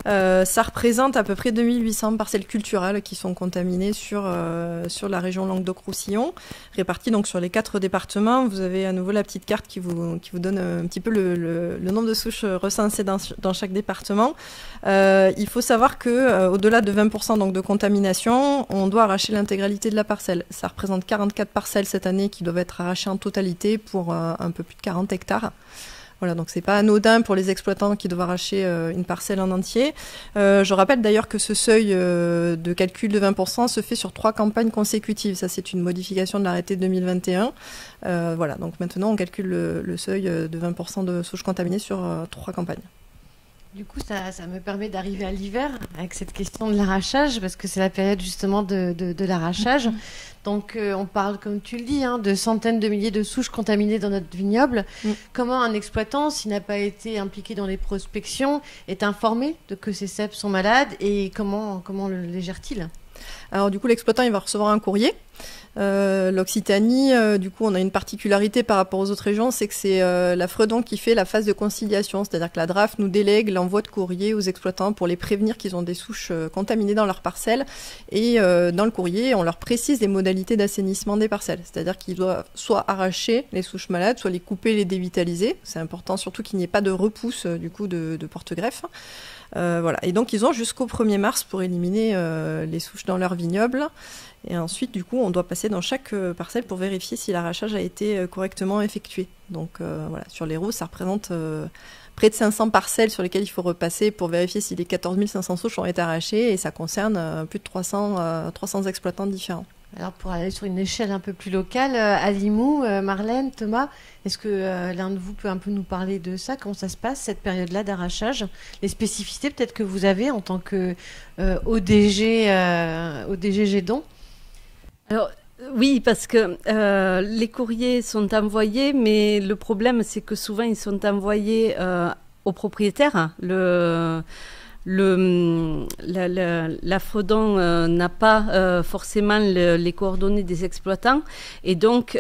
Ça représente à peu près 2800 parcelles culturales qui sont contaminées sur la région Languedoc-Roussillon, réparties donc sur les 4 départements. Vous avez à nouveau la petite carte qui vous donne un petit peu le nombre de souches recensées dans chaque département. Il faut savoir que au-delà de 20% donc de contamination, on doit arracher l'intégralité de la parcelle. Ça représente 44 parcelles cette année qui doivent être arrachées en totalité pour un peu plus de 40 hectares. Voilà, donc c'est pas anodin pour les exploitants qui doivent arracher une parcelle en entier. Je rappelle d'ailleurs que ce seuil de calcul de 20% se fait sur 3 campagnes consécutives. Ça, c'est une modification de l'arrêté de 2021. Voilà, donc maintenant on calcule le seuil de 20% de souches contaminées sur 3 campagnes. Du coup, ça me permet d'arriver à l'hiver avec cette question de l'arrachage, parce que c'est la période justement de l'arrachage. Donc, on parle, comme tu le dis, de centaines de milliers de souches contaminées dans notre vignoble. Comment un exploitant, s'il n'a pas été impliqué dans les prospections, est informé de que ces cèpes sont malades et comment les gère-t-il ? Alors du coup, l'exploitant il va recevoir un courrier. L'Occitanie, du coup, on a une particularité par rapport aux autres régions, c'est que c'est la Fredon qui fait la phase de conciliation, c'est-à-dire que la DRAF nous délègue l'envoi de courrier aux exploitants pour les prévenir qu'ils ont des souches contaminées dans leurs parcelles. Et dans le courrier, on leur précise les modalités d'assainissement des parcelles, c'est-à-dire qu'ils doivent soit arracher les souches malades, soit les couper, les dévitaliser. C'est important surtout qu'il n'y ait pas de repousse du coup de porte-greffe. Voilà. Et donc ils ont jusqu'au 1er mars pour éliminer les souches dans leur vignoble. Et ensuite, du coup, on doit passer dans chaque parcelle pour vérifier si l'arrachage a été correctement effectué. Donc voilà, sur les rousses, ça représente près de 500 parcelles sur lesquelles il faut repasser pour vérifier si les 14 500 souches ont été arrachées. Et ça concerne plus de 300 exploitants différents. Alors pour aller sur une échelle un peu plus locale, à Limoux, Marlène, Thomas, est-ce que l'un de vous peut un peu nous parler de ça? Comment ça se passe, cette période-là d'arrachage? Les spécificités peut-être que vous avez en tant que ODG Gédon? Alors, oui, parce que les courriers sont envoyés, mais le problème, c'est que souvent, ils sont envoyés aux propriétaires. La Fredon n'a pas forcément les coordonnées des exploitants, et donc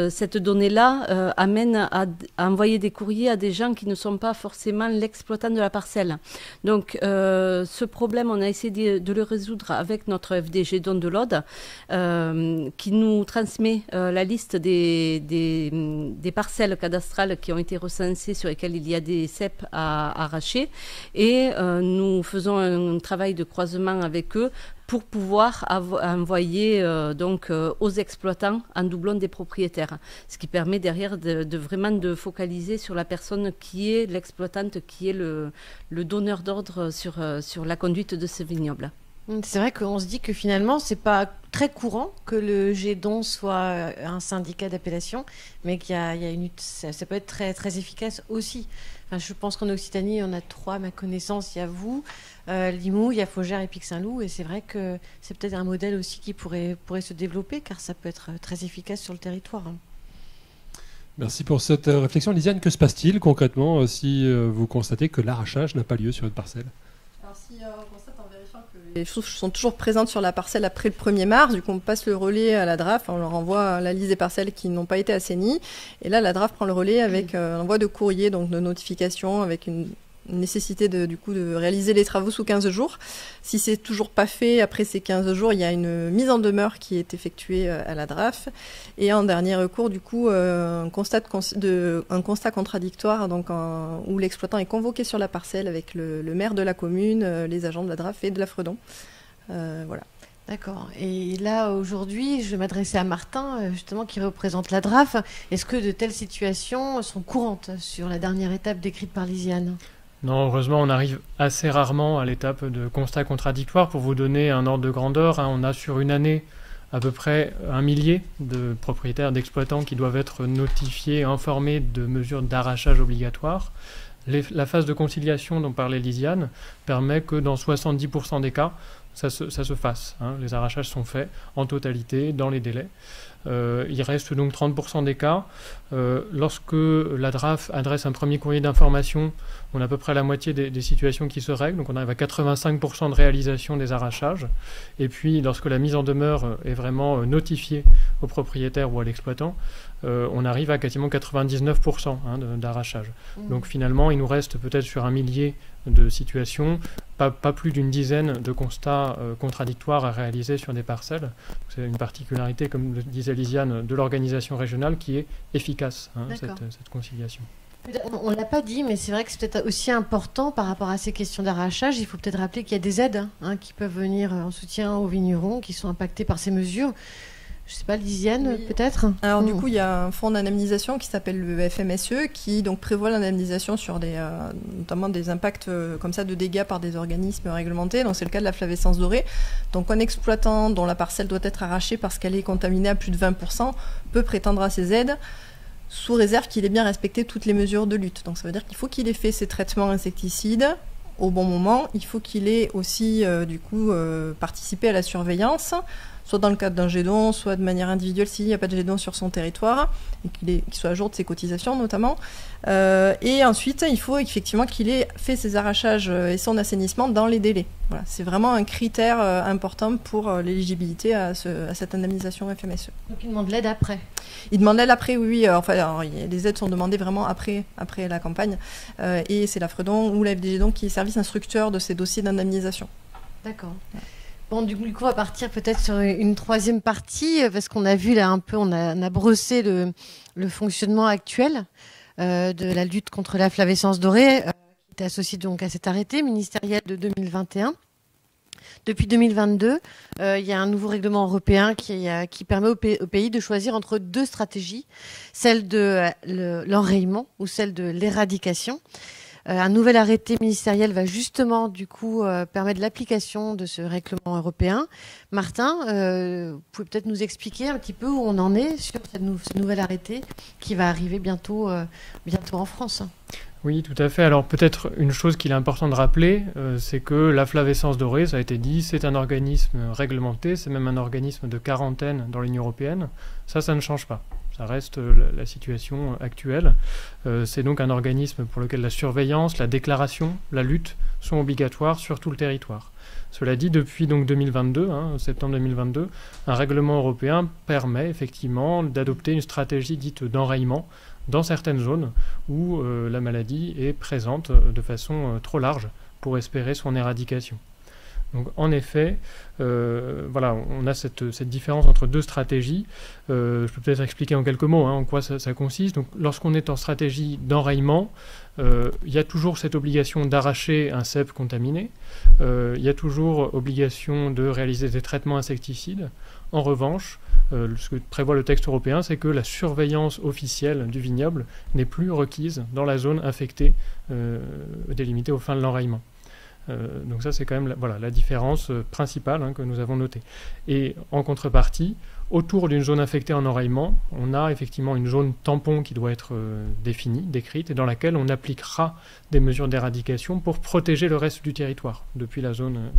cette donnée-là amène à envoyer des courriers à des gens qui ne sont pas forcément l'exploitant de la parcelle. Donc ce problème, on a essayé de le résoudre avec notre FDG Don de l'Aude, qui nous transmet la liste des parcelles cadastrales qui ont été recensées, sur lesquelles il y a des cèpes à arracher, et nous faisons un travail de croisement avec eux pour pouvoir envoyer aux exploitants en doublon des propriétaires. Ce qui permet derrière de vraiment de focaliser sur la personne qui est l'exploitante, qui est le donneur d'ordre sur la conduite de ce vignoble. C'est vrai qu'on se dit que finalement, c'est pas très courant que le Gédon soit un syndicat d'appellation, mais qu'il y a une lutte, ça peut être très, très efficace aussi. Enfin, je pense qu'en Occitanie, on a 3, à ma connaissance. Il y a vous, Limoux, il y a Faugères et Pic-Saint-Loup, et c'est vrai que c'est peut-être un modèle aussi qui pourrait se développer, car ça peut être très efficace sur le territoire. Merci pour cette réflexion. Lisiane, que se passe-t-il concrètement si vous constatez que l'arrachage n'a pas lieu sur une parcelle? Alors si on constate en vérifiant que les souches sont toujours présentes sur la parcelle après le 1er mars, du coup on passe le relais à la DRAF, on leur envoie la liste des parcelles qui n'ont pas été assainies, et là la DRAF prend le relais avec l'envoi de courrier, donc de notification, avec une nécessité de réaliser les travaux sous 15 jours. Si c'est toujours pas fait après ces 15 jours, il y a une mise en demeure qui est effectuée à la DRAF, et en dernier recours, du coup, un constat contradictoire, donc où l'exploitant est convoqué sur la parcelle avec le maire de la commune, les agents de la DRAF et de la Fredon. Voilà. D'accord. Et là, aujourd'hui, je vais m'adresser à Martin, justement, qui représente la DRAF. Est-ce que de telles situations sont courantes sur la dernière étape décrite par Lisiane? Non, heureusement, on arrive assez rarement à l'étape de constat contradictoire. Pour vous donner un ordre de grandeur, on a sur une année à peu près 1 millier de propriétaires, d'exploitants qui doivent être notifiés, informés de mesures d'arrachage obligatoires. La phase de conciliation dont parlait Lisiane permet que dans 70% des cas, ça se fasse. Les arrachages sont faits en totalité, dans les délais. Il reste donc 30% des cas. Lorsque la DRAF adresse un premier courrier d'information, on a à peu près la moitié des situations qui se règlent. Donc on arrive à 85% de réalisation des arrachages. Et puis lorsque la mise en demeure est vraiment notifiée au propriétaire ou à l'exploitant, on arrive à quasiment 99% d'arrachage. Donc finalement, il nous reste peut-être sur 1 millier de situations, pas plus d'une dizaine de constats contradictoires à réaliser sur des parcelles. C'est une particularité, comme le disait Lisiane, de l'organisation régionale qui est efficace, cette conciliation. On ne l'a pas dit, mais c'est vrai que c'est peut-être aussi important par rapport à ces questions d'arrachage. Il faut peut-être rappeler qu'il y a des aides qui peuvent venir en soutien aux vignerons qui sont impactés par ces mesures. Je ne sais pas, Lisiane, peut-être. Alors du coup, il y a un fonds d'indemnisation qui s'appelle le FMSE qui donc prévoit l'indemnisation sur notamment des impacts comme ça de dégâts par des organismes réglementés. Donc c'est le cas de la flavescence dorée. Donc un exploitant dont la parcelle doit être arrachée parce qu'elle est contaminée à plus de 20% peut prétendre à ces aides, sous réserve qu'il ait bien respecté toutes les mesures de lutte. Donc ça veut dire qu'il faut qu'il ait fait ses traitements insecticides au bon moment. Il faut qu'il ait aussi participé à la surveillance, soit dans le cadre d'un GEDON, soit de manière individuelle s'il n'y a pas de GEDON sur son territoire, et qu'il soit à jour de ses cotisations notamment. Et ensuite, il faut effectivement qu'il ait fait ses arrachages et son assainissement dans les délais. Voilà, c'est vraiment un critère important pour l'éligibilité à cette indemnisation FMSE. Donc il demande l'aide après. Il demande l'aide après, oui. Les aides sont demandées vraiment après la campagne. Et c'est la FREDON ou la FDGEDON qui est service instructeur de ces dossiers d'indemnisation. D'accord. Bon, du coup, on va partir peut-être sur une troisième partie, parce qu'on a vu là un peu, on a brossé le fonctionnement actuel de la lutte contre la flavescence dorée, qui est associée donc à cet arrêté ministériel de 2021. Depuis 2022, il y a un nouveau règlement européen qui permet au pays de choisir entre deux stratégies, celle de l'enrayement ou celle de l'éradication. Un nouvel arrêté ministériel va justement du coup permettre l'application de ce règlement européen. Martin, vous pouvez peut-être nous expliquer un petit peu où on en est sur ce nouvel arrêté qui va arriver bientôt en France. Oui, tout à fait. Alors peut-être une chose qu'il est important de rappeler, c'est que la flavescence dorée, ça a été dit, c'est un organisme réglementé, c'est même un organisme de quarantaine dans l'Union européenne. Ça ne change pas. Ça reste la situation actuelle. C'est donc un organisme pour lequel la surveillance, la déclaration, la lutte sont obligatoires sur tout le territoire. Cela dit, depuis donc 2022, septembre 2022, un règlement européen permet effectivement d'adopter une stratégie dite d'enrayement dans certaines zones où la maladie est présente de façon trop large pour espérer son éradication. Donc, en effet, on a cette différence entre deux stratégies. Je peux peut-être expliquer en quelques mots en quoi ça consiste. Donc, lorsqu'on est en stratégie d'enrayement, il y a toujours cette obligation d'arracher un cep contaminé. Il y a toujours obligation de réaliser des traitements insecticides. En revanche, ce que prévoit le texte européen, c'est que la surveillance officielle du vignoble n'est plus requise dans la zone infectée délimitée aux fins de l'enrayement. Donc ça, c'est quand même la différence principale que nous avons notée. Et en contrepartie, autour d'une zone infectée en enrayement, on a effectivement une zone tampon qui doit être définie, décrite, et dans laquelle on appliquera des mesures d'éradication pour protéger le reste du territoire depuis la zone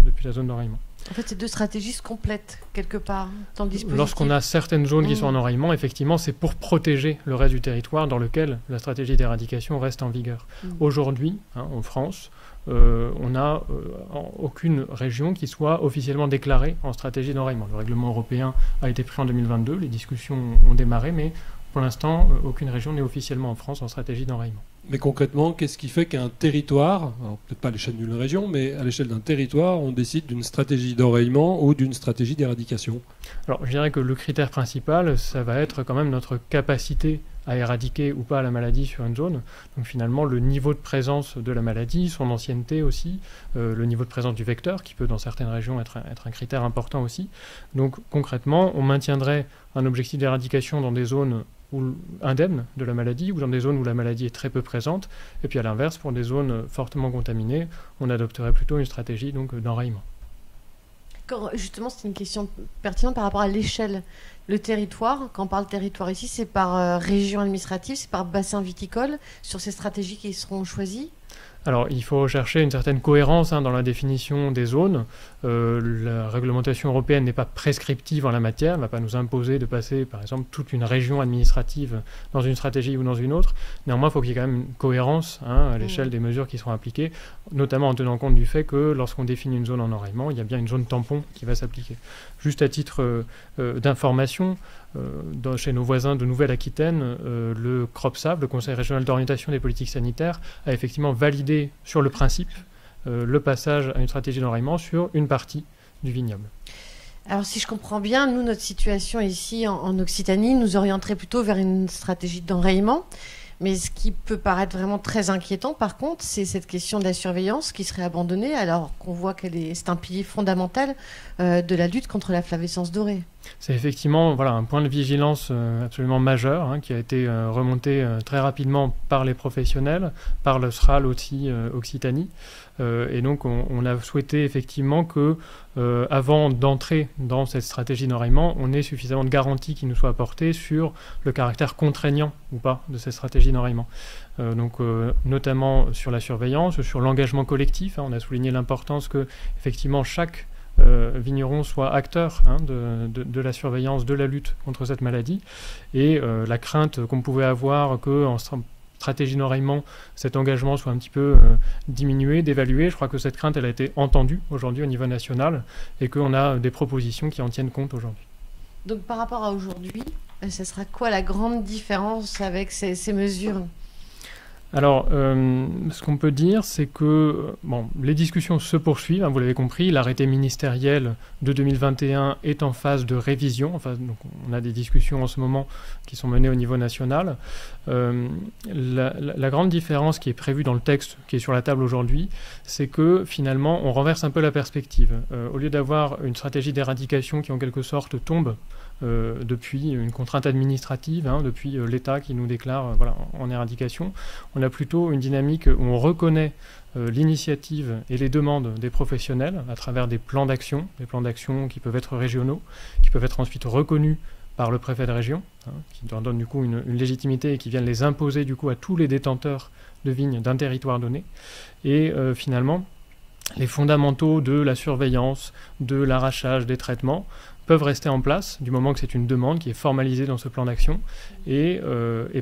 d'enrayement. En fait, ces deux stratégies se complètent quelque part dans le dispositif. Lorsqu'on a certaines zones qui sont en enrayement, effectivement, c'est pour protéger le reste du territoire dans lequel la stratégie d'éradication reste en vigueur. Aujourd'hui, en France, on n'a aucune région qui soit officiellement déclarée en stratégie d'enrayement. Le règlement européen a été pris en 2022, les discussions ont démarré, mais pour l'instant, aucune région n'est officiellement en France en stratégie d'enrayement. Mais concrètement, qu'est-ce qui fait qu'un territoire, alors peut-être pas à l'échelle d'une région, mais à l'échelle d'un territoire, on décide d'une stratégie d'enrayement ou d'une stratégie d'éradication? Alors, je dirais que le critère principal, ça va être quand même notre capacité à éradiquer ou pas la maladie sur une zone. Donc finalement, le niveau de présence de la maladie, son ancienneté aussi, le niveau de présence du vecteur, qui peut dans certaines régions être un critère important aussi. Donc concrètement, on maintiendrait un objectif d'éradication dans des zones indemnes de la maladie ou dans des zones où la maladie est très peu présente. Et puis à l'inverse, pour des zones fortement contaminées, on adopterait plutôt une stratégie d'enrayement. Justement, c'est une question pertinente par rapport à l'échelle. Le territoire, quand on parle territoire ici, c'est par région administrative, c'est par bassin viticole, sur ces stratégies qui seront choisies? Alors, il faut chercher une certaine cohérence dans la définition des zones. La réglementation européenne n'est pas prescriptive en la matière. Elle ne va pas nous imposer de passer, par exemple, toute une région administrative dans une stratégie ou dans une autre. Néanmoins, il faut qu'il y ait quand même une cohérence à l'échelle des mesures qui seront appliquées, notamment en tenant compte du fait que lorsqu'on définit une zone en enrayement, il y a bien une zone tampon qui va s'appliquer. Juste à titre d'information, chez nos voisins de Nouvelle-Aquitaine, le CROPSAB, le Conseil régional d'orientation des politiques sanitaires, a effectivement validé sur le principe le passage à une stratégie d'enrayement sur une partie du vignoble. Alors si je comprends bien, nous, notre situation ici en Occitanie nous orienterait plutôt vers une stratégie d'enrayement. Mais ce qui peut paraître vraiment très inquiétant, par contre, c'est cette question de la surveillance qui serait abandonnée alors qu'on voit c'est un pilier fondamental de la lutte contre la flavescence dorée. C'est effectivement un point de vigilance absolument majeur qui a été remonté très rapidement par les professionnels, par le SRAL aussi Occitanie. Et donc on a souhaité effectivement que avant d'entrer dans cette stratégie d'enraillement, on ait suffisamment de garanties qui nous soient apportées sur le caractère contraignant ou pas de cette stratégie d'enraillement. Notamment sur la surveillance, sur l'engagement collectif. On a souligné l'importance que effectivement chaque vignerons soit acteurs de la surveillance, de la lutte contre cette maladie, et la crainte qu'on pouvait avoir qu'en stratégie d'enraillement, cet engagement soit un petit peu diminué, dévalué. Je crois que cette crainte, elle a été entendue aujourd'hui au niveau national, et qu'on a des propositions qui en tiennent compte aujourd'hui. Donc par rapport à aujourd'hui, ce sera quoi la grande différence avec ces mesures ? Alors, ce qu'on peut dire, c'est que les discussions se poursuivent, vous l'avez compris, l'arrêté ministériel de 2021 est en phase de révision, donc on a des discussions en ce moment qui sont menées au niveau national. La grande différence qui est prévue dans le texte qui est sur la table aujourd'hui, c'est que finalement, on renverse un peu la perspective. Au lieu d'avoir une stratégie d'éradication qui en quelque sorte tombe depuis une contrainte administrative, depuis l'État qui nous déclare en éradication, on a plutôt une dynamique où on reconnaît l'initiative et les demandes des professionnels à travers des plans d'action qui peuvent être régionaux, qui peuvent être ensuite reconnus par le préfet de région, qui leur donne du coup une légitimité et qui viennent les imposer du coup à tous les détenteurs de vignes d'un territoire donné. Et finalement, les fondamentaux de la surveillance, de l'arrachage, des traitements peuvent rester en place du moment que c'est une demande qui est formalisée dans ce plan d'action. Et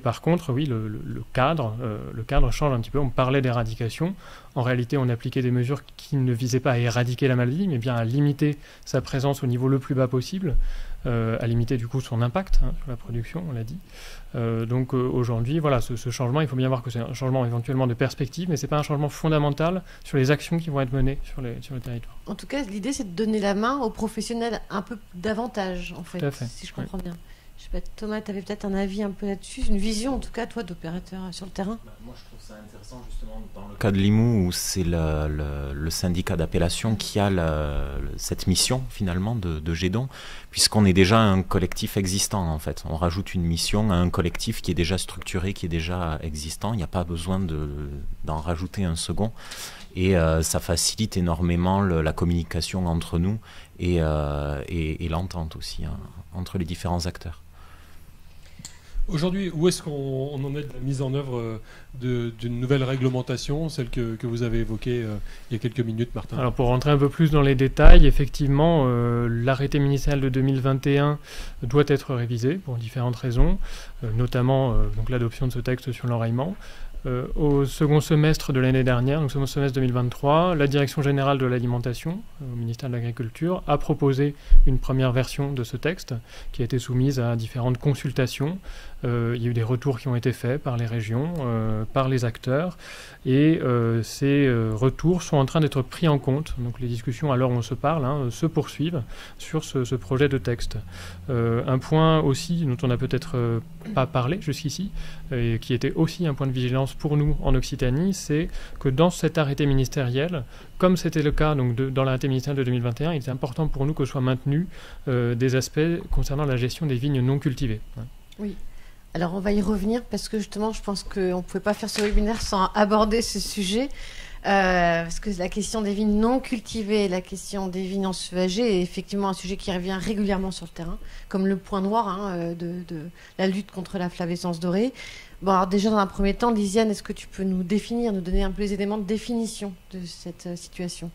par contre, oui, le cadre change un petit peu. On parlait d'éradication. En réalité, on appliquait des mesures qui ne visaient pas à éradiquer la maladie, mais bien à limiter sa présence au niveau le plus bas possible, à limiter du coup son impact sur la production, on l'a dit. Donc aujourd'hui, ce changement, il faut bien voir que c'est un changement éventuellement de perspective, mais ce n'est pas un changement fondamental sur les actions qui vont être menées sur le territoire. En tout cas, l'idée, c'est de donner la main aux professionnels un peu davantage, en fait, si je comprends bien. Je sais pas, Thomas, tu avais peut-être un avis un peu là-dessus, une vision en tout cas, toi, d'opérateur sur le terrain. Moi, je trouve ça intéressant justement dans le cas de Limoux, où c'est le syndicat d'appellation qui a cette mission finalement de GEDON, puisqu'on est déjà un collectif existant en fait. On rajoute une mission à un collectif qui est déjà structuré, qui est déjà existant. Il n'y a pas besoin d'en rajouter un second. Et ça facilite énormément la communication entre nous et l'entente aussi entre les différents acteurs. Aujourd'hui, où est-ce qu'on en est de la mise en œuvre d'une nouvelle réglementation, celle que vous avez évoquée il y a quelques minutes, Martin? Alors pour rentrer un peu plus dans les détails, effectivement, l'arrêté ministériel de 2021 doit être révisé pour différentes raisons, notamment donc l'adoption de ce texte sur l'enraillement. Au second semestre de l'année dernière, donc second semestre 2023, la Direction générale de l'alimentation au ministère de l'Agriculture a proposé une première version de ce texte qui a été soumise à différentes consultations. Il y a eu des retours qui ont été faits par les régions, par les acteurs, et ces retours sont en train d'être pris en compte. Donc les discussions à l'heure où on se parle se poursuivent sur ce projet de texte. Un point aussi dont on n'a peut-être pas parlé jusqu'ici, et qui était aussi un point de vigilance pour nous en Occitanie, c'est que dans cet arrêté ministériel, comme c'était le cas donc dans l'arrêté ministériel de 2021, il est important pour nous que soient maintenus des aspects concernant la gestion des vignes non cultivées. Oui. Alors on va y revenir parce que justement je pense qu'on ne pouvait pas faire ce webinaire sans aborder ce sujet. Parce que la question des vignes non cultivées, la question des vignes ensauvagées est effectivement un sujet qui revient régulièrement sur le terrain, comme le point noir de la lutte contre la flavescence dorée. Bon, alors déjà dans un premier temps, Lisiane, est-ce que tu peux nous donner un peu les éléments de définition de cette situation ?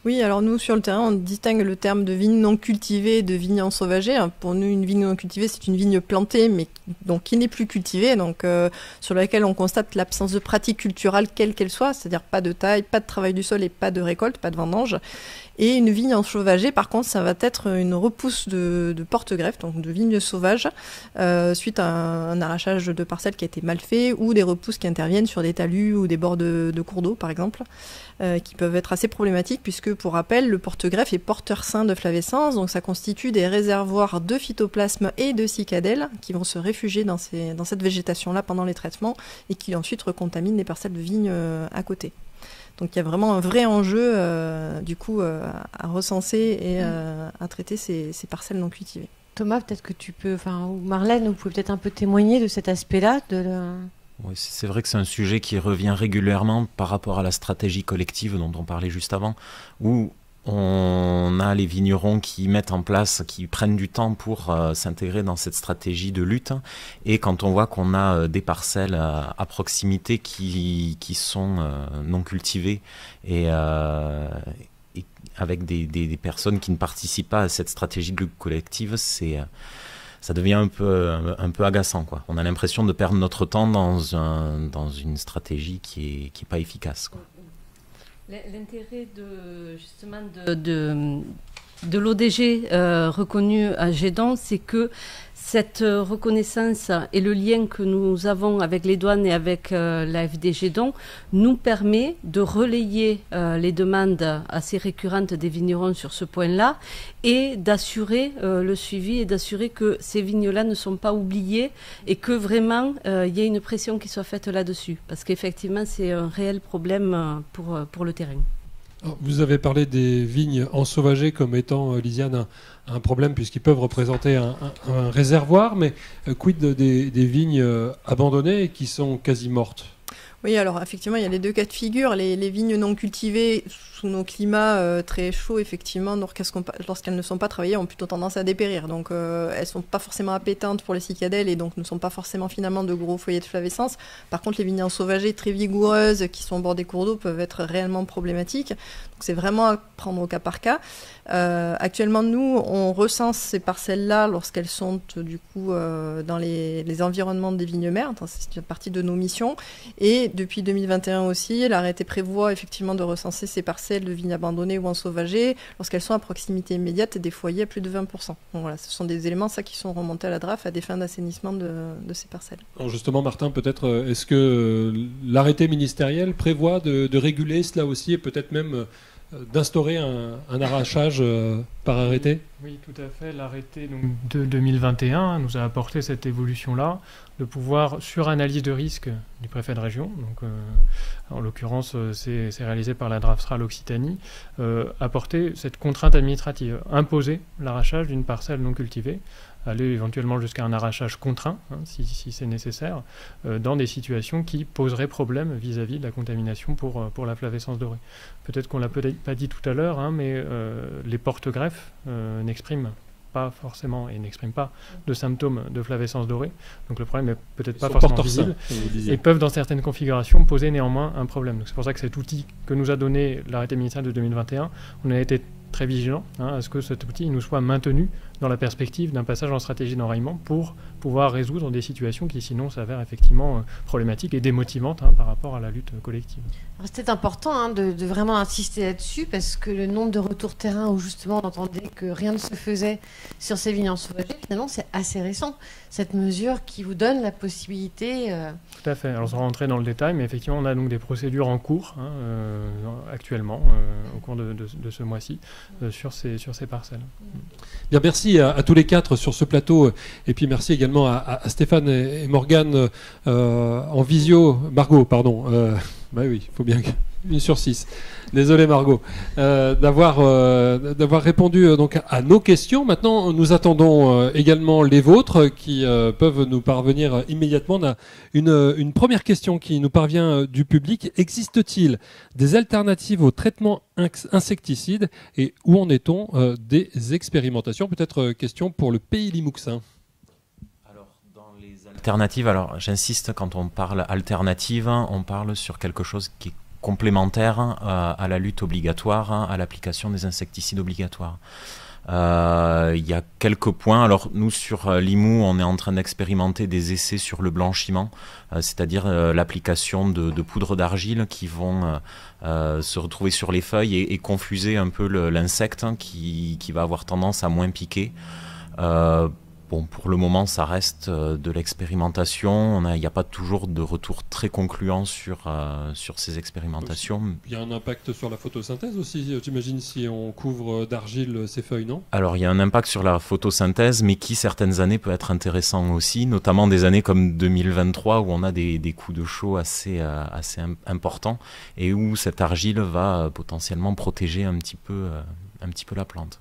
Oui, alors nous, sur le terrain, on distingue le terme de vigne non cultivée et de vigne ensauvagée. Pour nous, une vigne non cultivée, c'est une vigne plantée, mais donc qui n'est plus cultivée, donc sur laquelle on constate l'absence de pratique culturelle, quelle qu'elle soit, c'est-à-dire pas de taille, pas de travail du sol et pas de récolte, pas de vendange. Et une vigne ensauvagée, par contre, ça va être une repousse de porte-greffe, donc de vigne sauvage, suite à un arrachage de parcelles qui a été mal fait, ou des repousses qui interviennent sur des talus ou des bords de cours d'eau, par exemple, qui peuvent être assez problématiques, puisque, pour rappel, le porte-greffe est porteur sain de flavescence, donc ça constitue des réservoirs de phytoplasme et de cicadelles qui vont se réfugier dans cette végétation-là pendant les traitements et qui ensuite recontaminent les parcelles de vignes à côté. Donc il y a vraiment un vrai enjeu du coup à recenser et à traiter ces parcelles non cultivées. Thomas, peut-être que tu peux, ou Marlène, vous pouvez peut-être un peu témoigner de cet aspect-là Oui, c'est vrai que c'est un sujet qui revient régulièrement par rapport à la stratégie collective dont on parlait juste avant, où on a les vignerons qui mettent en place, qui prennent du temps pour s'intégrer dans cette stratégie de lutte. Et quand on voit qu'on a des parcelles à proximité qui sont non cultivées et avec des personnes qui ne participent pas à cette stratégie de lutte collective, ça devient un peu agaçant, quoi. On a l'impression de perdre notre temps dans une stratégie qui est pas efficace, quoi. L'intérêt de l'ODG reconnu à Gédon, c'est que cette reconnaissance et le lien que nous avons avec les douanes et avec l'AFD Gédon nous permet de relayer les demandes assez récurrentes des vignerons sur ce point-là et d'assurer le suivi et d'assurer que ces vignes-là ne sont pas oubliées et que vraiment il y ait une pression qui soit faite là-dessus. Parce qu'effectivement, c'est un réel problème pour le terrain. Vous avez parlé des vignes ensauvagées comme étant, Lisiane, un problème puisqu'ils peuvent représenter un réservoir, mais quid des vignes abandonnées et qui sont quasi mortes ? Oui, alors effectivement, il y a les deux cas de figure. Les vignes non cultivées sous nos climats très chauds, effectivement, lorsqu'elles ne sont pas travaillées, ont plutôt tendance à dépérir. Donc elles ne sont pas forcément appétentes pour les cicadelles et donc ne sont pas forcément finalement de gros foyers de flavescence. Par contre, les vignes ensauvagées très vigoureuses qui sont au bord des cours d'eau peuvent être réellement problématiques. Donc c'est vraiment à prendre au cas par cas. Actuellement, nous, on recense ces parcelles-là lorsqu'elles sont du coup dans les environnements des vignes mères. C'est une partie de nos missions. Et depuis 2021 aussi, l'arrêté prévoit effectivement de recenser ces parcelles de vignes abandonnées ou ensauvagées lorsqu'elles sont à proximité immédiate des foyers à plus de 20%. Donc voilà, ce sont des éléments qui sont remontés à la DRAF à des fins d'assainissement de ces parcelles. Alors justement, Martin, peut-être, est-ce que l'arrêté ministériel prévoit de réguler cela aussi et peut-être même d'instaurer un arrachage par arrêté ? Oui, tout à fait. L'arrêté de 2021 nous a apporté cette évolution-là, de pouvoir, sur analyse de risque du préfet de région, donc en l'occurrence c'est réalisé par la DRAFSRA Occitanie, apporter cette contrainte administrative, imposer l'arrachage d'une parcelle non cultivée, aller éventuellement jusqu'à un arrachage contraint, si c'est nécessaire, dans des situations qui poseraient problème vis-à-vis de la contamination pour la flavescence dorée. Peut-être qu'on ne l'a pas dit tout à l'heure, mais les porte-greffes n'expriment pas forcément et n'expriment pas de symptômes de flavescence dorée. Donc le problème n'est peut-être pas forcément visible et peuvent dans certaines configurations poser néanmoins un problème. Donc c'est pour ça que cet outil que nous a donné l'arrêté ministériel de 2021, on a été très vigilant à ce que cet outil nous soit maintenu dans la perspective d'un passage en stratégie d'enraillement pour pouvoir résoudre des situations qui sinon s'avèrent effectivement problématiques et démotivantes par rapport à la lutte collective. C'était important de vraiment insister là-dessus parce que le nombre de retours terrain où justement on entendait que rien ne se faisait sur ces vignes ensauvagées, finalement c'est assez récent, cette mesure qui vous donne la possibilité... Tout à fait, alors sans rentrer dans le détail, mais effectivement on a donc des procédures en cours actuellement au cours de ce mois-ci sur ces parcelles. Bien, merci à tous les quatre sur ce plateau et puis merci également à Stéphane et Morgane en visio, Margot pardon, bah oui, il faut bien 1 sur 6. Désolé Margot, d'avoir répondu donc à nos questions. Maintenant, nous attendons également les vôtres qui peuvent nous parvenir immédiatement. On a une première question qui nous parvient du public. Existe-t-il des alternatives au traitement insecticide et où en est-on des expérimentations? Peut-être question pour le Pays Limouxin. Alternative, alors j'insiste, quand on parle alternative, on parle sur quelque chose qui est complémentaire à la lutte obligatoire, à l'application des insecticides obligatoires. Il y a quelques points. Alors nous sur Limoux, on est en train d'expérimenter des essais sur le blanchiment, c'est-à-dire l'application de poudre d'argile qui vont se retrouver sur les feuilles et confuser un peu l'insecte qui va avoir tendance à moins piquer. bon, pour le moment, ça reste de l'expérimentation. Il n'y a pas toujours de retour très concluant sur ces expérimentations. Il y a un impact sur la photosynthèse aussi, j'imagine, si on couvre d'argile ces feuilles, non? Alors, il y a un impact sur la photosynthèse, mais qui, certaines années, peut être intéressant aussi, notamment des années comme 2023, où on a des coups de chaud assez importants, et où cette argile va potentiellement protéger un petit peu la plante.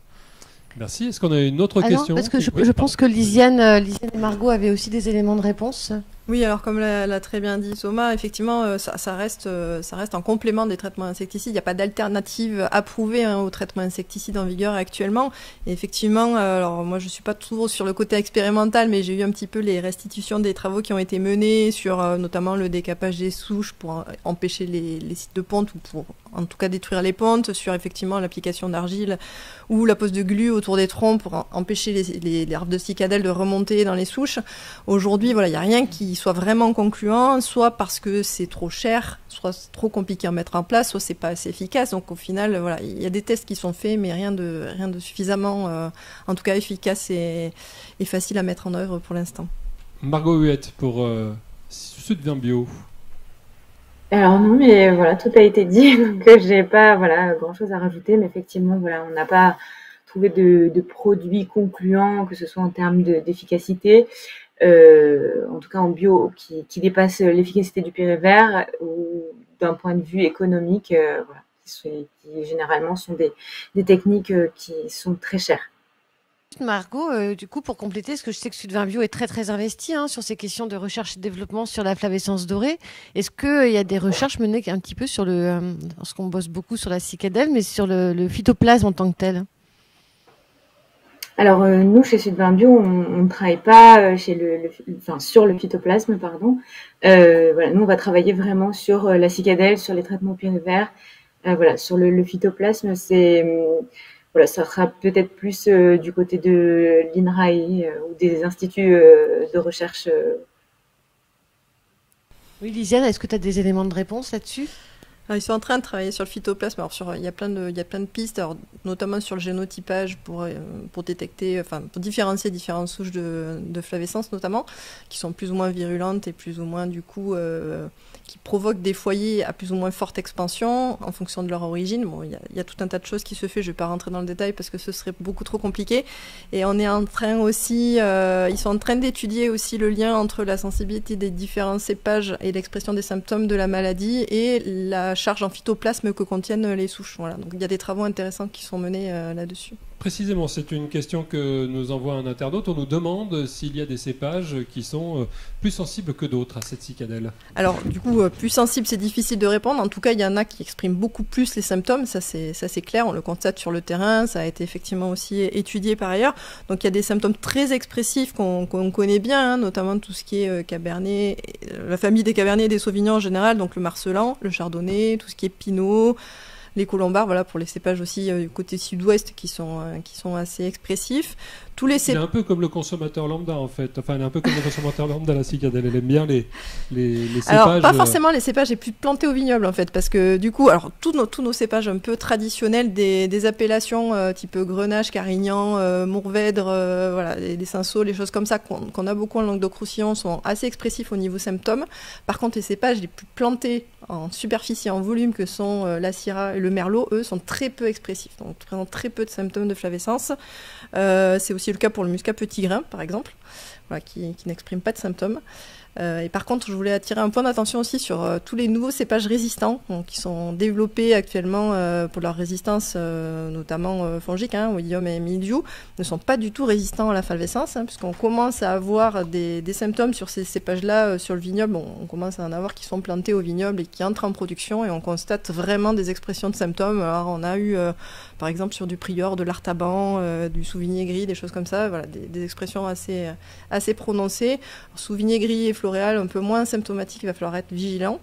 Merci. Est-ce qu'on a une autre question? Parce que je pense que Lisiane et Margot avaient aussi des éléments de réponse. Oui, alors comme l'a très bien dit Soma, effectivement, ça reste un complément des traitements insecticides. Il n'y a pas d'alternative approuvée aux traitements insecticides en vigueur actuellement. Et effectivement, alors moi je suis pas trop sur le côté expérimental, mais j'ai eu un petit peu les restitutions des travaux qui ont été menés sur notamment le décapage des souches pour empêcher les sites de ponte ou pour en tout cas détruire les pontes, sur effectivement l'application d'argile ou la pose de glu autour des troncs pour empêcher les larves de cicadelles de remonter dans les souches. Aujourd'hui, voilà, il n'y a rien qui soit vraiment concluant, soit parce que c'est trop cher, soit c'est trop compliqué à mettre en place, soit c'est pas assez efficace. Donc au final, voilà, il y a des tests qui sont faits, mais rien de suffisamment, en tout cas efficace et facile à mettre en œuvre pour l'instant. Margot Huette pour Sudvin Bio. Alors non, mais voilà, tout a été dit, donc j'ai pas grand-chose à rajouter, mais effectivement, voilà, on n'a pas trouvé de produits concluants, que ce soit en termes d'efficacité, en tout cas en bio, qui dépasse l'efficacité du pyruvert, ou d'un point de vue économique, qui généralement sont des techniques qui sont très chères. Margot, du coup, pour compléter, parce que je sais que Sudvin Bio est très très investi sur ces questions de recherche et développement sur la flavescence dorée. Est-ce qu'il y a des recherches menées un petit peu sur parce qu'on bosse beaucoup sur la cicadelle, mais sur le phytoplasme en tant que tel? Alors nous, chez Sudvin Bio, on ne travaille pas sur le phytoplasme, pardon. Nous, on va travailler vraiment sur la cicadelle, sur les traitements pyruvers. Sur le phytoplasme, ça sera peut-être plus du côté de l'INRAE ou des instituts de recherche. Oui, Lisiane, est-ce que tu as des éléments de réponse là-dessus? Alors, ils sont en train de travailler sur le phytoplasme. Alors, il y a plein de pistes, alors, notamment sur le génotypage pour détecter, pour différencier différentes souches de flavescence notamment, qui sont plus ou moins virulentes et plus ou moins du coup qui provoquent des foyers à plus ou moins forte expansion en fonction de leur origine. Bon, il y a tout un tas de choses qui se fait. Je ne vais pas rentrer dans le détail parce que ce serait beaucoup trop compliqué. Et on est en train aussi, ils sont en train d'étudier aussi le lien entre la sensibilité des différents cépages et l'expression des symptômes de la maladie et la charge en phytoplasme que contiennent les souches. Voilà. Donc il y a des travaux intéressants qui sont menés là-dessus. Précisément, c'est une question que nous envoie un internaute. On nous demande s'il y a des cépages qui sont plus sensibles que d'autres à cette cicadelle. Alors, du coup, plus sensible, c'est difficile de répondre. En tout cas, il y en a qui expriment beaucoup plus les symptômes. Ça, c'est clair. On le constate sur le terrain. Ça a été effectivement aussi étudié par ailleurs. Donc, il y a des symptômes très expressifs qu'on connaît bien, notamment tout ce qui est cabernet, la famille des cabernets et des sauvignons en général. Donc, le marcelan, le chardonnay, tout ce qui est pinot, les colombards, voilà, pour les cépages aussi du côté sud-ouest qui sont assez expressifs. Tous les C'est un peu comme le consommateur lambda en fait. Enfin, elle est un peu comme le consommateur lambda, la cicadelle. Elle aime bien les cépages. Alors, pas forcément les cépages les plus plantés au vignoble en fait, parce que du coup, alors tous nos cépages un peu traditionnels des appellations type Grenache, Carignan, Mourvèdre, voilà, des cinsault, les choses comme ça qu'on a beaucoup en Languedoc-Roussillon sont assez expressifs au niveau symptômes. Par contre, les cépages les plus plantés en superficie, en volume, que sont la Syrah et le Merlot, eux, sont très peu expressifs, donc présentent très peu de symptômes de flavescence. C'est aussi le cas pour le muscat petit grain, par exemple, voilà, qui n'exprime pas de symptômes. Et par contre, je voulais attirer un point d'attention aussi sur tous les nouveaux cépages résistants qui sont développés actuellement pour leur résistance, notamment fongique, Oïdium et mildiou, ne sont pas du tout résistants à la flavescence, puisqu'on commence à avoir des symptômes sur ces cépages-là sur le vignoble. On commence à en avoir qui sont plantés au vignoble et qui entrent en production, et on constate vraiment des expressions de symptômes. Alors, on a eu, par exemple, sur du prior, de l'artaban, du souvigné gris, des choses comme ça, voilà, des expressions assez prononcées. Souvigné gris et floréal, un peu moins symptomatique, il va falloir être vigilant.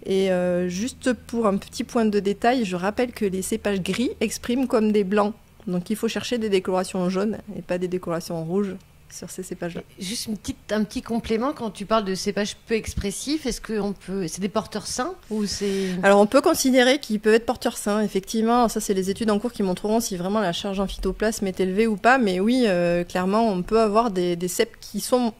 Et juste pour un petit point de détail, je rappelle que les cépages gris expriment comme des blancs. Donc il faut chercher des décolorations jaunes et pas des décolorations rouges sur ces cépages-là. Juste un petit complément, quand tu parles de cépages peu expressifs, est-ce que c'est des porteurs sains ou c'est... Alors on peut considérer qu'ils peuvent être porteurs sains, effectivement. Ça, c'est les études en cours qui montreront si vraiment la charge en phytoplasme est élevée ou pas. Mais oui, clairement, on peut avoir des cèpes qui sont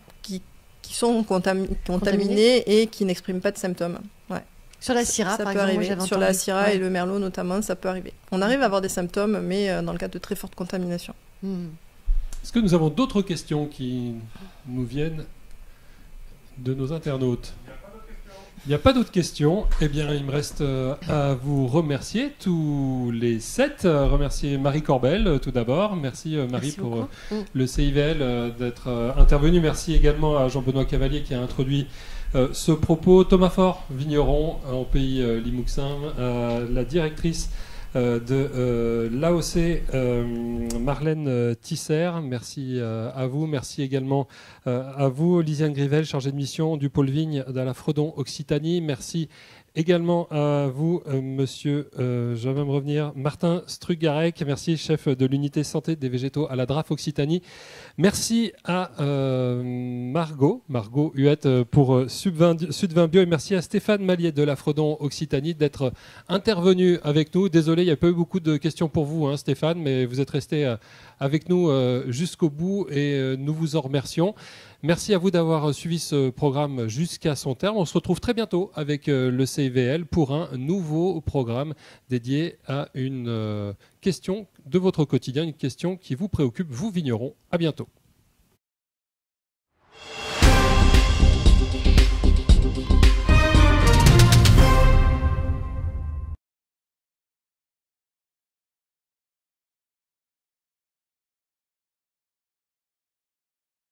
contaminés et qui n'expriment pas de symptômes. Ouais. Sur la Syrah, par exemple, arriver. sur la Syrah et le Merlot notamment, ça peut arriver. On arrive à avoir des symptômes, mais dans le cas de très forte contamination. Est-ce que nous avons d'autres questions qui nous viennent de nos internautes? Il n'y a pas d'autres questions. Eh bien, il me reste à vous remercier tous les 7. Remercier Marie Corbel tout d'abord. Merci Marie pour le CIVL d'être intervenue. Merci également à Jean-Benoît Cavalier qui a introduit ce propos. Thomas Faure, vigneron en pays Limousin, la directrice de l'AOC, Marlène Tisser, merci à vous. Merci également à vous, Lisiane Grivel, chargée de mission du pôle vigne de la Fredon Occitanie. Merci également à vous, monsieur, je vais me revenir, Martin Strugarek, merci, chef de l'unité santé des végétaux à la DRAF Occitanie. Merci à Margot Huette pour Sudvin Bio, et merci à Stéphane Mallier de la Fredon Occitanie d'être intervenu avec nous. Désolé, il n'y a pas eu beaucoup de questions pour vous, hein, Stéphane, mais vous êtes resté avec nous jusqu'au bout et nous vous en remercions. Merci à vous d'avoir suivi ce programme jusqu'à son terme. On se retrouve très bientôt avec le CIVL pour un nouveau programme dédié à une question de votre quotidien, une question qui vous préoccupe, vous vignerons. À bientôt.